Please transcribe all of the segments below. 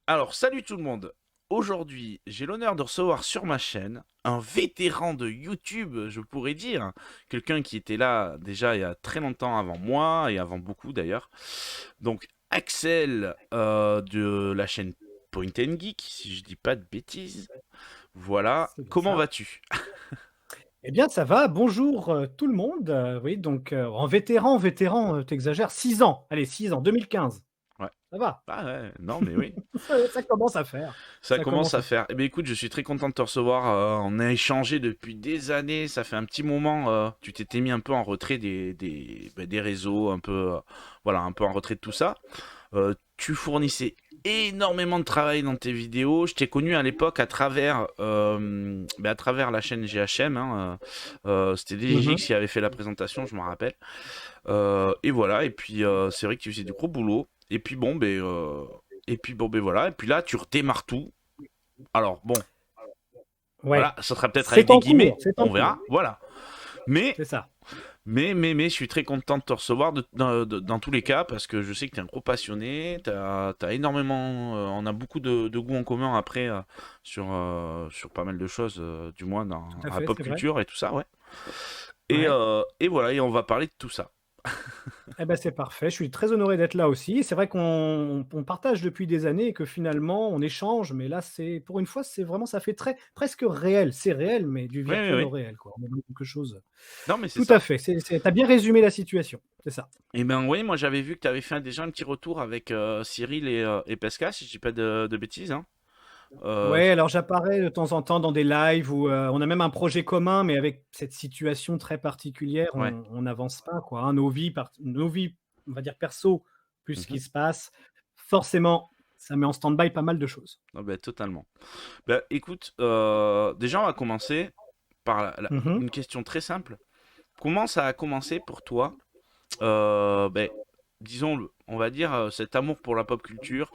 Alors, salut tout le monde. Aujourd'hui, j'ai l'honneur de recevoir sur ma chaîne un vétéran de YouTube, je pourrais dire. Quelqu'un qui était là déjà il y a très longtemps avant moi et avant beaucoup d'ailleurs. Donc, Axel de la chaîne Point and Geek, si je dis pas de bêtises. Voilà. C'est bien Comment ça. vas-tu? Eh bien, ça va. Bonjour, tout le monde. Oui, donc, en vétéran, tu 6 ans. Allez, 6 ans, 2015. Ouais. Ça va. Ah ouais, non mais oui. Ça commence à faire. Ça Ça commence commence à à faire. faire. Eh bien, écoute, je suis très content de te recevoir. On a échangé depuis des années. Ça fait un petit moment. Tu t'étais mis un peu en retrait des réseaux, un peu, voilà, un peu en retrait de tout ça. Tu fournissais énormément de travail dans tes vidéos. Je t'ai connu à l'époque à travers la chaîne GHM, hein. C'était DJX Mmh. qui avait fait la présentation, je me rappelle. Et voilà. Et puis, c'est vrai que tu faisais du gros boulot. Et puis bon, ben voilà. Et puis là, tu redémarres tout. Alors bon, Ouais. voilà, ça sera peut-être avec C'est des en cours, guillemets, c'est en on cours. verra, voilà. Mais, C'est ça. mais, je suis très content de te recevoir dans tous les cas parce que je sais que tu es un gros passionné, t'as énormément, on a beaucoup de goûts en commun après sur pas mal de choses, du moins Tout dans à la fait, pop c'est vrai. culture et tout ça, ouais. Ouais. Et voilà, et on va parler de tout ça. Eh ben, c'est parfait. Je suis très honoré d'être là aussi. C'est vrai qu'on partage depuis des années et que finalement on échange, mais là, c'est pour une fois, c'est vraiment ça fait très presque réel. C'est réel, mais du Oui, oui, virtuel au oui. réel, quoi. On est dans quelque chose. Non, mais c'est Tout à ça. fait, tu bien résumé la situation, c'est ça. Et ben oui, moi j'avais vu que tu avais fait déjà un petit retour avec Cyril et Pesca, si je dis pas de bêtises, hein. Euh, Ouais, alors j'apparais de temps en temps dans des lives où, on a même un projet commun, mais avec cette situation très particulière, ouais. on n'avance pas quoi, hein. Nos vies, on va dire perso, plus ce Mhm. qui se passe, forcément, ça met en stand-by pas mal de choses. Ah ben, totalement. Bah, écoute, déjà, on va commencer par Mmh. une question très simple. Comment ça a commencé pour toi, ben, disons, on va dire, cet amour pour la pop culture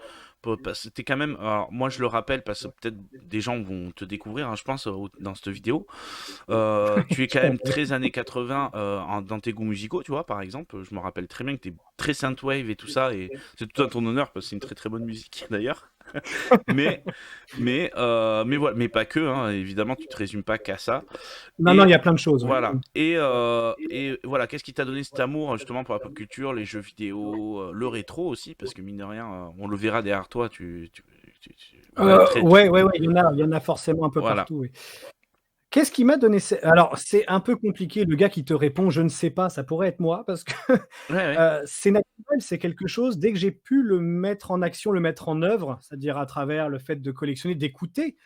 parce que t'es quand même, alors, moi je le rappelle parce que peut-être des gens vont te découvrir, hein, je pense, dans cette vidéo. Tu es quand Tout à même fait. très années 80 dans tes goûts musicaux, tu vois, par exemple. Je me rappelle très bien que tu es très synthwave et tout ça, et c'est tout à ton honneur parce que c'est une très très bonne musique d'ailleurs. Mais, mais voilà, mais pas que, hein, évidemment, tu te résumes pas qu'à ça. Non, non, Et il y a plein de choses, ouais. voilà. Et voilà, qu'est-ce qui t'a donné cet amour justement pour la pop culture, les jeux vidéo, le rétro aussi, parce que mine de rien, on le verra derrière toi, voilà, Ouais, ouais, ouais, il y en a forcément un peu voilà. partout, oui. Qu'est-ce qui m'a donné alors c'est un peu compliqué, le gars qui te répond: «Je ne sais pas», ça pourrait être moi parce que, Ouais, ouais. c'est naturel, c'est quelque chose dès que j'ai pu le mettre en action, le mettre en œuvre, c'est-à-dire à travers le fait de collectionner, d'écouter.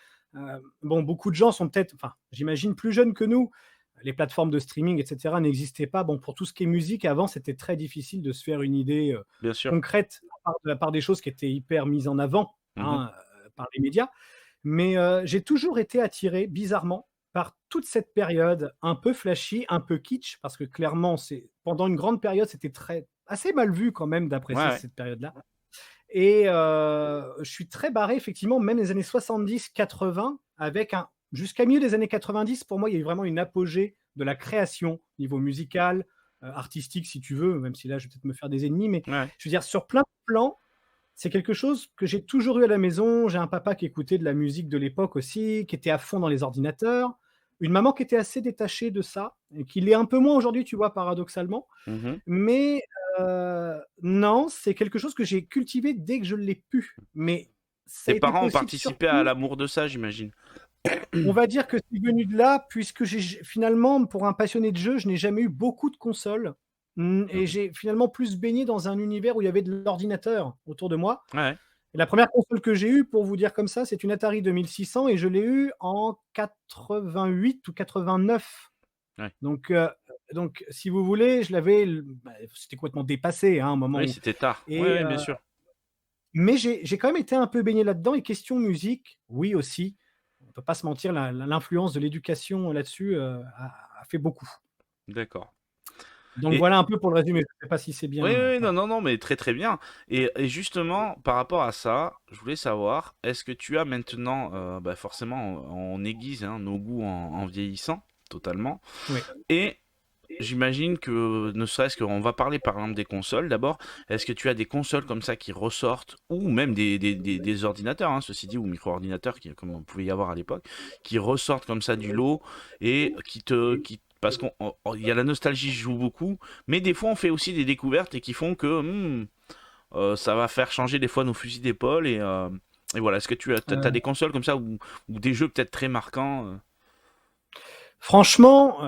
Bon, beaucoup de gens sont peut-être, enfin, j'imagine plus jeunes que nous. Les plateformes de streaming et cetera n'existaient pas. Bon, pour tout ce qui est musique, avant, c'était très difficile de se faire une idée, Bien sûr. concrète, à part des choses qui étaient hyper mises en avant, Mhm. hein, par les médias. Mais, j'ai toujours été attiré bizarrement par toute cette période un peu flashy, un peu kitsch, parce que clairement, c'est pendant une grande période, c'était très assez mal vu quand même Ouais, d'apprécier ouais. cette période-là. Et je suis très barré effectivement, même les années 70-80 avec un jusqu'à milieu des années 90, pour moi, il y a eu vraiment une apogée de la création, niveau musical, artistique si tu veux, même si là, je vais peut-être me faire des ennemis, mais Ouais. je veux dire sur plein de plans, c'est quelque chose que j'ai toujours eu à la maison. J'ai un papa qui écoutait de la musique de l'époque aussi, qui était à fond dans les ordinateurs. Une maman qui était assez détachée de ça et qui l'est un peu moins aujourd'hui, tu vois, paradoxalement. Mhm. Mais non, c'est quelque chose que j'ai cultivé dès que je l'ai pu. Mais ça a Tes été parents ont possible participé à surtout, l'amour de ça, j'imagine. on va dire que c'est venu de là, puisque j'ai finalement, pour un passionné de jeu, je n'ai jamais eu beaucoup de consoles. Et Mhm. j'ai finalement plus baigné dans un univers où il y avait de l'ordinateur autour de moi. Ouais, Et la première console que j'ai eue, pour vous dire comme ça, c'est une Atari 2600 et je l'ai eue en 88 ou 89. ouais. Donc si vous voulez, je l'avais c'était complètement dépassé, hein, un moment Oui, où. c'était tard. Ouais, Et ouais, bien sûr. mais j'ai quand même été un peu baigné là-dedans et question musique, oui aussi. On peut pas se mentir, l'influence de l'éducation là-dessus, a fait beaucoup. D'accord. Donc Et voilà un peu pour le résumé. Je sais pas si c'est oui, bien, oui, oui, non, voilà. non, non, mais très, très bien. Et justement, par rapport à ça, je voulais savoir, est-ce que tu as maintenant, bah forcément, on aiguise hein, nos goûts en vieillissant, totalement. Oui. Et j'imagine que, ne serait-ce qu'on va parler par exemple des consoles d'abord, est-ce que tu as des consoles comme ça qui ressortent, ou même des ordinateurs, hein, ceci dit, ou micro-ordinateurs, comme on pouvait y avoir à l'époque, qui ressortent comme ça du lot et parce qu'il y a la nostalgie qui joue beaucoup, mais des fois on fait aussi des découvertes et qui font que ça va faire changer des fois nos fusils d'épaule et voilà. Est-ce que t'as des consoles comme ça ou des jeux peut-être très marquants Franchement,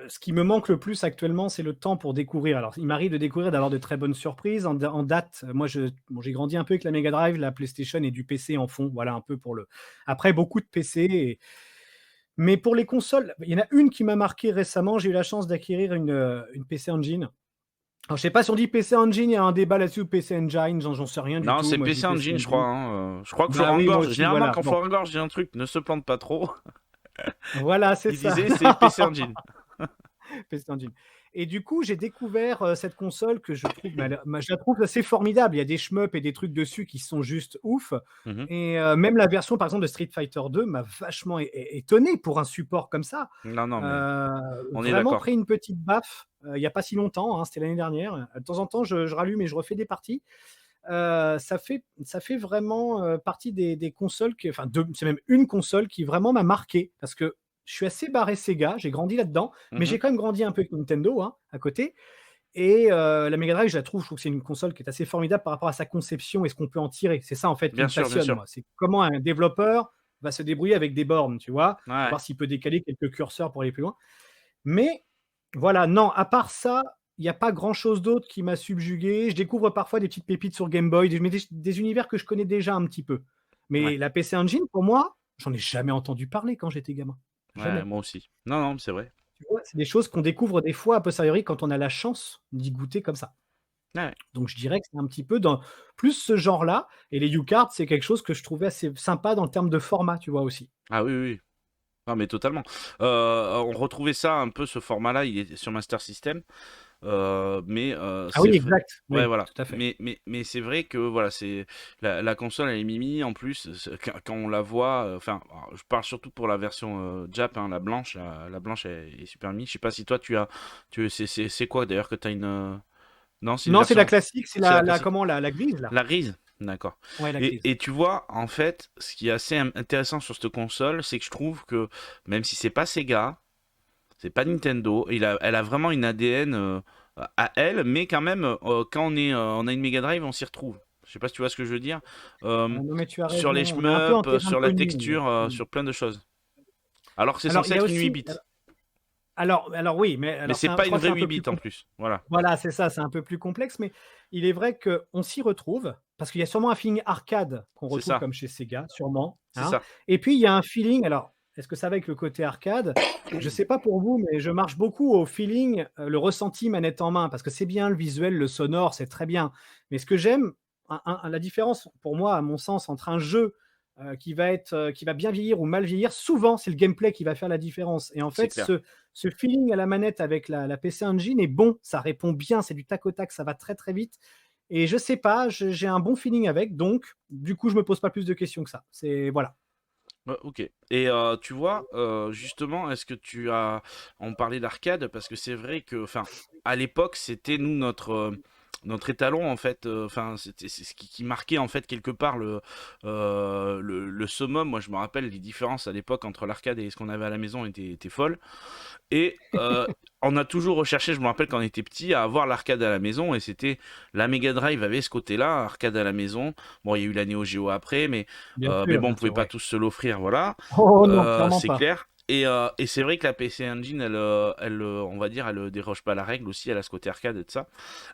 ce qui me manque le plus actuellement, c'est le temps pour découvrir. Alors, il m'arrive de découvrir, d'avoir de très bonnes surprises. En date, moi, j'ai grandi un peu avec la Mega Drive, la PlayStation et du PC en fond. Voilà un peu pour le. Après, beaucoup de PC. Mais pour les consoles, il y en a une qui m'a marqué récemment. J'ai eu la chance d'acquérir une PC Engine. Alors, je sais pas si on dit PC Engine, il y a un débat là-dessus, ou PC Engine, j'en sais rien du Non, tout. c'est Moi, je dis PC PC Engine, je crois, Engine. hein. Je crois que Bah Florent oui, moi Gorge, aussi, généralement voilà. quand Bon, Florent Gorge dit un truc, ne se plante pas trop. voilà, c'est Il ça. disait c'est PC Engine. PC Engine. Et du coup, j'ai découvert cette console que je trouve, je la trouve assez formidable. Il y a des shmups et des trucs dessus qui sont juste ouf. Mhm. Et même la version, par exemple, de Street Fighter 2 m'a vachement étonné pour un support comme ça. Non, non, mais Euh, on est Vraiment d'accord. pris une petite baffe il n'y a pas si longtemps, hein, c'était l'année dernière. De temps en temps, je rallume et je refais des parties. Ça fait vraiment partie des consoles, enfin, c'est même une console qui vraiment m'a marqué parce que je suis assez barré Sega, j'ai grandi là-dedans, mais Mhm. j'ai quand même grandi un peu avec Nintendo, hein, à côté. Et la Mega Drive, je trouve que c'est une console qui est assez formidable par rapport à sa conception et ce qu'on peut en tirer. C'est ça en fait qui Bien me sûr, bien passionne, sûr. moi. C'est comment un développeur va se débrouiller avec des bornes, tu vois, Ouais. voir s'il peut décaler quelques curseurs pour aller plus loin. Mais voilà, non, à part ça, il n'y a pas grand-chose d'autre qui m'a subjugué. Je découvre parfois des petites pépites sur Game Boy, des univers que je connais déjà un petit peu. Ouais. Mais la PC Engine, pour moi, j'en ai jamais entendu parler quand j'étais gamin. Ouais, Jamais. moi aussi. Non, non, c'est vrai. Tu vois? C'est des choses qu'on découvre des fois a posteriori quand on a la chance d'y goûter comme ça. Ouais. Donc je dirais que c'est un petit peu dans plus ce genre-là, et les U-cards, c'est quelque chose que je trouvais assez sympa dans le terme de format, tu vois aussi. Ah oui, oui, oui. Non, mais totalement. On retrouvait ça un peu, ce format-là, il est sur Master System. Ah oui, C'est vrai. exact, Ouais, oui, voilà. tout à fait. Mais c'est vrai que voilà, c'est la console, elle est mimi. En plus, quand on la voit, enfin, alors, je parle surtout pour la version Jap, hein, la blanche. La blanche est super mimi. Je sais pas si toi c'est quoi d'ailleurs que t'as une. Non, c'est une Non, c'est la version. classique, c'est C'est la la classique. comment, la grise là? La grise, d'accord. Ouais, la Et, grise. et tu vois, en fait, ce qui est assez intéressant sur cette console, c'est que je trouve que même si c'est pas Sega, c'est pas Nintendo. Elle a vraiment une ADN à elle, mais quand même, quand on a une Mega Drive, on s'y retrouve. Je sais pas si tu vois ce que je veux dire. Euh, Non, mais tu as sur raison, les on est un peu en shmups, terrain sur la inconnu, texture, mmh. sur plein de choses. Alors que c'est Alors censé il y a être une 8 aussi bits. alors oui, mais Mais alors c'est je pas une crois que c'est vraie un 8 peu plus bits en complexe. plus. Voilà. Voilà, c'est ça, c'est un peu plus complexe, mais il est vrai qu'on s'y retrouve, parce qu'il y a sûrement un feeling arcade qu'on C'est retrouve ça. comme chez Sega, sûrement, C'est hein. ça. Et puis il y a un feeling, alors, est-ce que ça va avec le côté arcade? Je sais pas pour vous, mais je marche beaucoup au feeling, le ressenti manette en main, parce que c'est bien le visuel, le sonore, c'est très bien. Mais ce que j'aime, la différence pour moi, à mon sens, entre un jeu, qui va bien vieillir ou mal vieillir, souvent, c'est le gameplay qui va faire la différence. Et en C'est fait, clair. ce feeling à la manette avec la PC Engine est bon, ça répond bien, c'est du tac au tac, ça va très, très vite. Et je sais pas, j'ai un bon feeling avec, donc du coup, je me pose pas plus de questions que ça. C'est voilà. Ouais, ok. Et tu vois, justement, est-ce que tu as. On parlait d'arcade parce que c'est vrai que, enfin, à l'époque, c'était nous notre étalon en fait. Enfin, c'est ce qui marquait en fait quelque part le summum. Moi, je me rappelle les différences à l'époque entre l'arcade et ce qu'on avait à la maison étaient folles. Et on a toujours recherché, je me rappelle quand on était petit, à avoir l'arcade à la maison. Et c'était la Mega Drive avait ce côté-là, arcade à la maison. Bon, il y a eu la Neo Geo après, mais bon, on Bien pouvait sûr, pas ouais. tous se l'offrir, voilà. Oh non, clairement C'est pas. clair. Et c'est vrai que la PC Engine, on va dire, elle déroge pas la règle aussi, elle a ce côté arcade et de ça.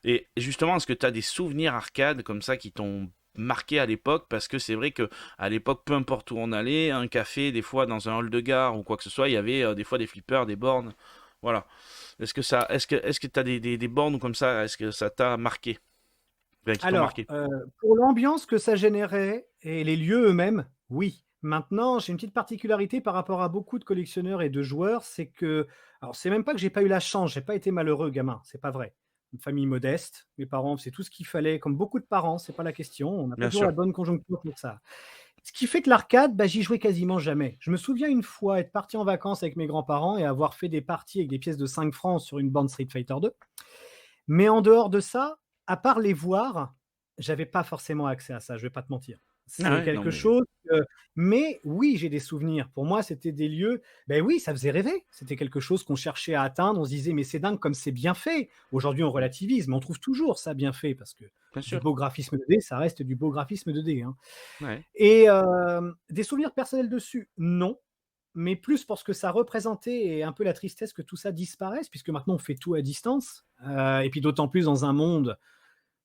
Et justement, est-ce que tu as des souvenirs arcade comme ça qui t'ont marqué à l'époque? Parce que c'est vrai que à l'époque, peu importe où on allait, un café, des fois dans un hall de gare ou quoi que ce soit, il y avait des fois des flippers, des bornes. Voilà. Est-ce que tu as des bornes comme ça? Est-ce que ça t'a marqué? Enfin, qui t'ont Alors, marqué? pour l'ambiance que ça générait et les lieux eux-mêmes, oui. Maintenant, j'ai une petite particularité par rapport à beaucoup de collectionneurs et de joueurs, c'est que alors c'est même pas que j'ai pas eu la chance, j'ai pas été malheureux gamin, c'est pas vrai. Une famille modeste, mes parents, c'est tout ce qu'il fallait, comme beaucoup de parents, c'est pas la question, on n'a pas Bien toujours la sûr. bonne conjoncture pour ça. Ce qui fait que l'arcade, bah, j'y jouais quasiment jamais. Je me souviens une fois être parti en vacances avec mes grands-parents et avoir fait des parties avec des pièces de 5 francs sur une bande Street Fighter 2. Mais en dehors de ça, à part les voir, j'avais pas forcément accès à ça, je vais pas te mentir. Ah C'est ouais, non quelque mais chose mais oui, j'ai des souvenirs. Pour moi, c'était des lieux ben oui, ça faisait rêver. C'était quelque chose qu'on cherchait à atteindre. On se disait: «Mais c'est dingue comme c'est bien fait». Aujourd'hui, on mmh, relativise, mais on trouve toujours ça bien fait parce que bien du sûr, beau graphisme 2D, ça reste du beau graphisme 2D, hein. ouais. Et des souvenirs personnels dessus, non, mais plus parce que ça représentait et un peu la tristesse que tout ça disparaisse, puisque maintenant on fait tout à distance, et puis d'autant plus dans un monde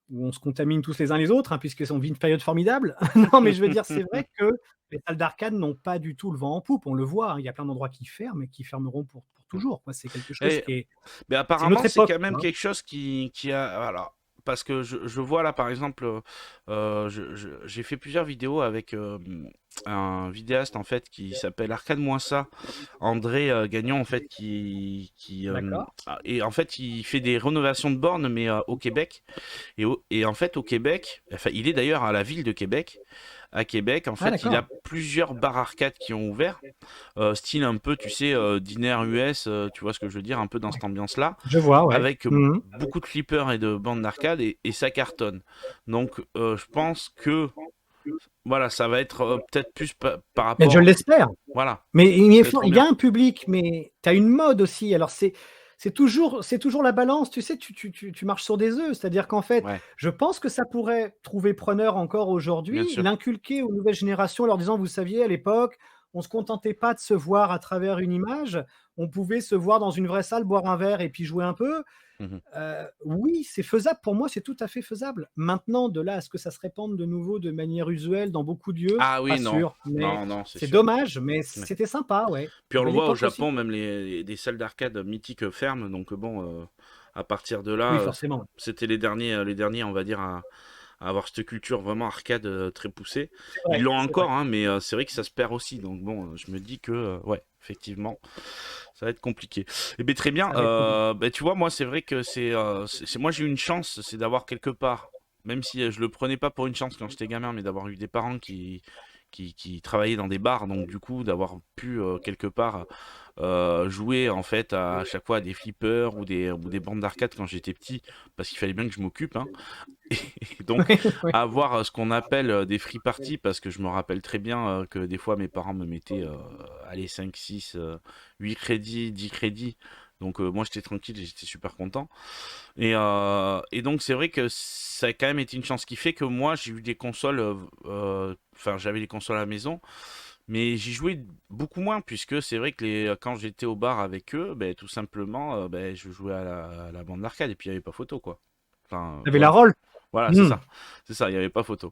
où on se contamine tous les uns les autres, hein, puisqu'on vit une période formidable. Non, mais je veux dire, c'est vrai que les salles d'arcade n'ont pas du tout le vent en poupe, on le voit, hein, il y a plein d'endroits qui ferment et qui fermeront pour toujours, quoi. C'est quelque chose Et qui est mais c'est une apparemment, autre c'est époque, quand tu même vois? quelque chose qui a voilà, parce que je vois là, par exemple, j'ai fait plusieurs vidéos avec, un vidéaste, en fait, qui s'appelle Arcade Moins Ça, André, Gagnon, en fait, D'accord. et en fait, il fait des rénovations de bornes, mais, au Québec et en fait, au Québec, enfin, il est d'ailleurs à la ville de Québec. À Québec, en Ah fait, il d'accord. a plusieurs bars arcades qui ont ouvert, style un peu, tu sais, diner US, tu vois ce que je veux dire, un peu dans cette ambiance-là, Je vois, ouais. avec Mmh. beaucoup de flippers et de bandes d'arcade, et ça cartonne. Donc, je pense que, voilà, ça va être peut-être plus par Mais je rapport, l'espère. voilà, Mais ça va être trop il y bien. a un public, mais tu as une mode aussi. Alors c'est toujours la balance, tu sais, tu marches sur des œufs. C'est-à-dire qu'en fait, Ouais, je pense que ça pourrait trouver preneur encore bien aujourd'hui, sûr. l'inculquer aux nouvelles générations, leur disant: «Vous saviez, à l'époque, on se contentait pas de se voir à travers une image, on pouvait se voir dans une vraie salle, boire un verre et puis jouer un peu». Mhm. Oui, c'est faisable. Pour moi, c'est tout à fait faisable. Maintenant, de là à ce que ça se répande de nouveau de manière usuelle dans beaucoup de lieux, Ah pas oui, non, sûr, mais non, non, c'est c'est sûr. dommage, mais Ouais. c'était sympa, ouais. Puis on le Belle voit au époque aussi. Japon, même des salles d'arcade mythiques ferment, donc bon, à partir de Oui, là, forcément. c'était les derniers, on va dire, à avoir cette culture vraiment arcade très poussée. C'est Ils vrai, l'ont c'est vrai. encore, hein, mais c'est vrai que ça se perd aussi, donc bon, je me dis que, ouais, effectivement, ça va être compliqué. Et bien très bien, Ça va être compliqué. ben, tu vois, moi c'est vrai que moi j'ai eu une chance, c'est d'avoir quelque part, même si je le prenais pas pour une chance quand j'étais gamin, mais d'avoir eu des parents qui travaillaient dans des bars, donc du coup d'avoir pu quelque part jouer en fait à chaque fois à des flippers ou des bandes d'arcade quand j'étais petit, parce qu'il fallait bien que je m'occupe, hein. Et donc Oui, oui. avoir ce qu'on appelle des free parties, parce que je me rappelle très bien que des fois mes parents me mettaient allez 5 6 8 crédits, 10 crédits. Donc moi j'étais tranquille et j'étais super content. Et donc c'est vrai que ça a quand même été une chance qui fait que moi j'ai eu des consoles, enfin j'avais les consoles à la maison, mais j'y jouais beaucoup moins, puisque c'est vrai que quand j'étais au bar avec eux, ben, tout simplement, ben, je jouais à la bande d'arcade et puis il n'y avait pas photo, quoi. Enfin, Tu avais la voilà. rôle. Voilà, c'est Mmh. ça. C'est ça, il n'y avait pas photo.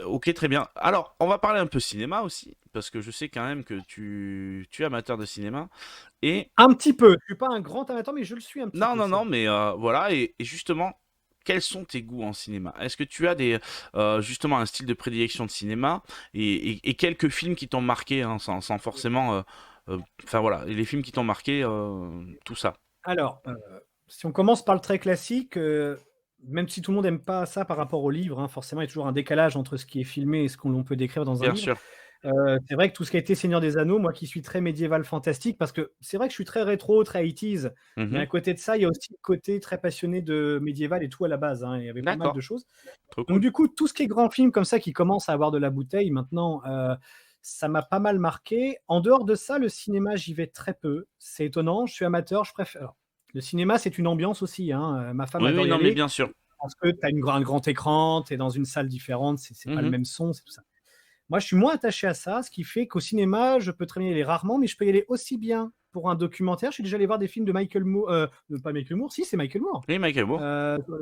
Ok, très bien. Alors, on va parler un peu cinéma aussi, parce que je sais quand même que tu es amateur de cinéma. Et Un petit peu. Je suis pas un grand amateur, mais je le suis un petit non, peu, non, c'est non, vrai. mais voilà, et justement, quels sont tes goûts en cinéma? Est-ce que tu as justement un style de prédilection de cinéma et quelques films qui t'ont marqué, hein, sans forcément, enfin voilà, les films qui t'ont marqué, tout ça. Alors, si on commence par le très classique, même si tout le monde aime pas ça par rapport au livre, hein, forcément, il y a toujours un décalage entre ce qui est filmé et ce qu'on l'on peut décrire dans un Bien livre. sûr. C'est vrai que tout ce qui a été Seigneur des Anneaux, moi qui suis très médiéval fantastique, parce que c'est vrai que je suis très rétro, très 80s, mais Mhm. à côté de ça, il y a aussi le côté très passionné de médiéval et tout à la base, hein, il y avait pas mal de D'accord. choses. Trop Donc cool. du coup, tout ce qui est grand film comme ça qui commence à avoir de la bouteille maintenant, ça m'a pas mal marqué. En dehors de ça, le cinéma, j'y vais très peu. C'est étonnant, je suis amateur, je préfère alors, le cinéma, c'est une ambiance aussi, hein, ma femme Oui, oui, adore y non, mais aller bien sûr. parce que tu as un grand écran, tu es dans une salle différente, c'est pas le Mhm. même son, c'est tout ça. Moi, je suis moins attaché à ça, ce qui fait qu'au cinéma, je peux très bien y aller rarement, mais je peux y aller aussi bien pour un documentaire. Je suis déjà allé voir des films de Michael Moore, pas Michael Moore, si, c'est Michael Moore. Oui, Michael Moore.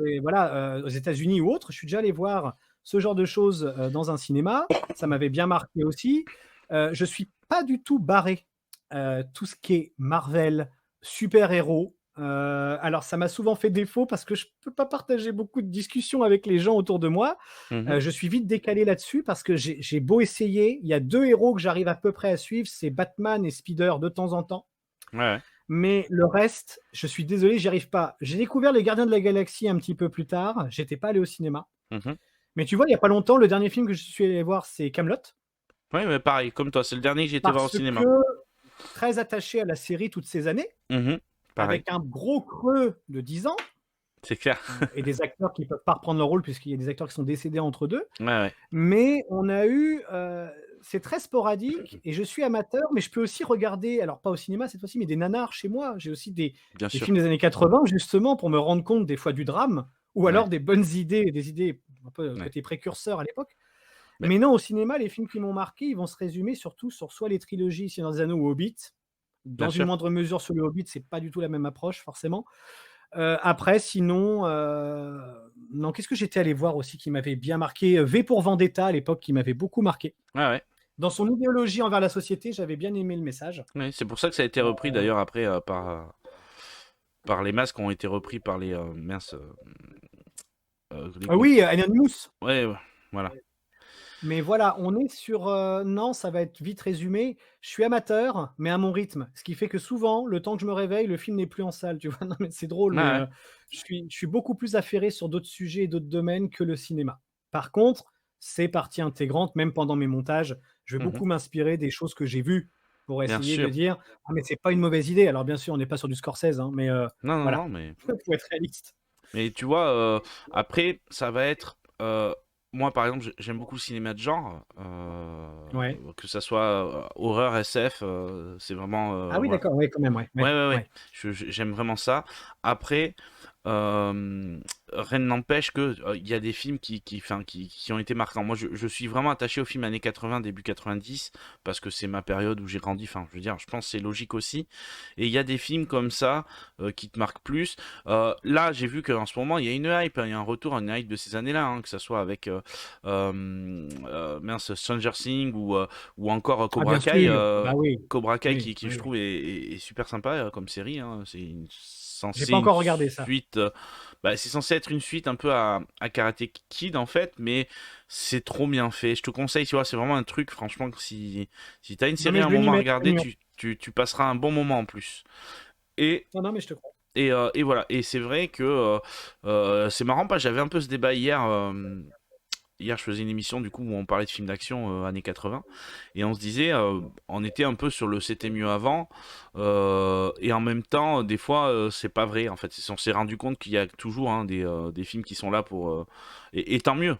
Et voilà, aux États-Unis ou autres, je suis déjà allé voir ce genre de choses, dans un cinéma. Ça m'avait bien marqué aussi. Je suis pas du tout barré, tout ce qui est Marvel, super-héros, alors ça m'a souvent fait défaut parce que je peux pas partager beaucoup de discussions avec les gens autour de moi. Mhm. Je suis vite décalé là-dessus parce que j'ai beau essayer, il y a 2 héros que j'arrive à peu près à suivre, c'est Batman et Spider de temps en temps. Ouais, ouais. Mais le reste, je suis désolé, j'y arrive pas. J'ai découvert Les Gardiens de la Galaxie un petit peu plus tard, j'étais pas allé au cinéma. Mhm. Mais tu vois, il y a pas longtemps, le dernier film que je suis allé voir, c'est Kaamelott, Ouais, mais pareil, comme toi, c'est le dernier que j'ai été voir au parce cinéma. que très attaché à la série toutes ces années, Mhm. Pareil, avec un gros creux de 10 ans, c'est clair. et des acteurs qui peuvent pas reprendre leur rôle puisqu'il y a des acteurs qui sont décédés entre 2. Ouais, ouais, Mais on a eu, c'est très sporadique et je suis amateur, mais je peux aussi regarder, alors pas au cinéma cette fois-ci, mais des nanars chez moi. J'ai aussi bien des sûr. films des années 80 justement pour me rendre compte des fois du drame ou Ouais, alors des bonnes idées, des idées un peu ouais. côté précurseur à l'époque. Mais, Mais non, au cinéma, les films qui m'ont marqué, ils vont se résumer surtout sur soit les trilogies Seigneur des Anneaux ou Hobbit. bien Dans une sûr. moindre mesure sur le Hobbit, c'est pas du tout la même approche forcément. Après sinon, non, qu'est-ce que j'étais allé voir aussi qui m'avait bien marqué? V pour Vendetta à l'époque qui m'avait beaucoup marqué. Ouais, ouais. Dans son idéologie envers la société, j'avais bien aimé le message. Ouais, c'est pour ça que ça a été repris d'ailleurs après par les masques ont été repris par les mince, les Oui, Anonymous. ouais, ouais, voilà. Mais voilà, on est sur, non, ça va être vite résumé. Je suis amateur, mais à mon rythme. Ce qui fait que souvent, le temps que je me réveille, le film n'est plus en salle, tu vois? Non, mais c'est drôle, Ouais, mais, ouais. je suis beaucoup plus affairé sur d'autres sujets et d'autres domaines que le cinéma. Par contre, c'est partie intégrante, même pendant mes montages, je vais Mhm. beaucoup m'inspirer des choses que j'ai vues pour Bien essayer de sûr. dire: «Ah mais c'est pas une mauvaise idée». Alors bien sûr, on n'est pas sur du Scorsese, hein, mais, Non, non, voilà, non, mais faut être réaliste. tu vois, après, ça va être. Moi, par exemple, j'aime beaucoup le cinéma de genre, Ouais. que ça soit horreur, SF, c'est vraiment. Ah oui, Voilà. d'accord, ouais, quand même, ouais, Ouais, ouais, ouais, ouais. ouais. J'aime vraiment ça. Après, euh, rien n'empêche que il y a des films enfin, qui ont été marquants. Moi, je suis vraiment attaché aux films années 80, début 90, parce que c'est ma période où j'ai grandi. Enfin, je veux dire, je pense que c'est logique aussi. Et il y a des films comme ça qui te marquent plus. Là, j'ai vu qu'en ce moment, il y a une hype, hein, il y a un retour à une hype de ces années-là, hein, que ça soit avec mince, Stranger Things ou encore Ah Cobra bien Kai. sûr, bah oui, Cobra Kai oui, qui oui, je oui. trouve est super sympa comme série, hein. J'ai Censé pas une encore regardé ça. suite, c'est censé être une suite un peu à Karate Kid en fait, mais c'est trop bien fait. Je te conseille, tu vois, c'est vraiment un truc, franchement, que si t'as une Non, série mais à je un vais m'y moment à mettre, c'est regarder, mignon. tu passeras un bon moment en plus. Et Non, non, mais je te crois. et voilà. Et c'est vrai que c'est marrant, parce que j'avais un peu ce débat hier. Hier, je faisais une émission du coup où on parlait de films d'action années 80 et on se disait, on était un peu sur le c'était mieux avant et en même temps, des fois, c'est pas vrai en fait. On s'est rendu compte qu'il y a toujours hein, des films qui sont là pour et tant mieux.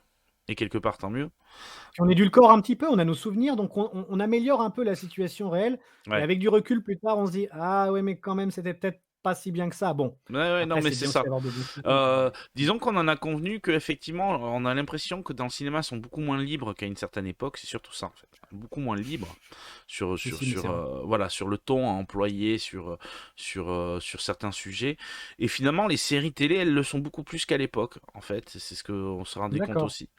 Et quelque part, tant mieux. Puis on édulcore un petit peu, on a nos souvenirs, donc on améliore un peu la situation réelle et Ouais. avec du recul plus tard, on se dit: «Ah ouais, mais quand même, c'était peut-être pas si bien que ça». Bon, Ouais, ouais, non, après mais c'est c'est bien aussi ça. d'avoir de bons souvenirs, Disons qu'on en a convenu qu'effectivement, on a l'impression que dans le cinéma, ils sont beaucoup moins libres qu'à une certaine époque. C'est surtout ça, en fait. Beaucoup moins libres si, si, mais c'est vrai. voilà, sur le ton à employer, sur certains sujets. Et finalement, les séries télé, elles le sont beaucoup plus qu'à l'époque, en fait. C'est ce qu'on se rendait compte D'accord. aussi.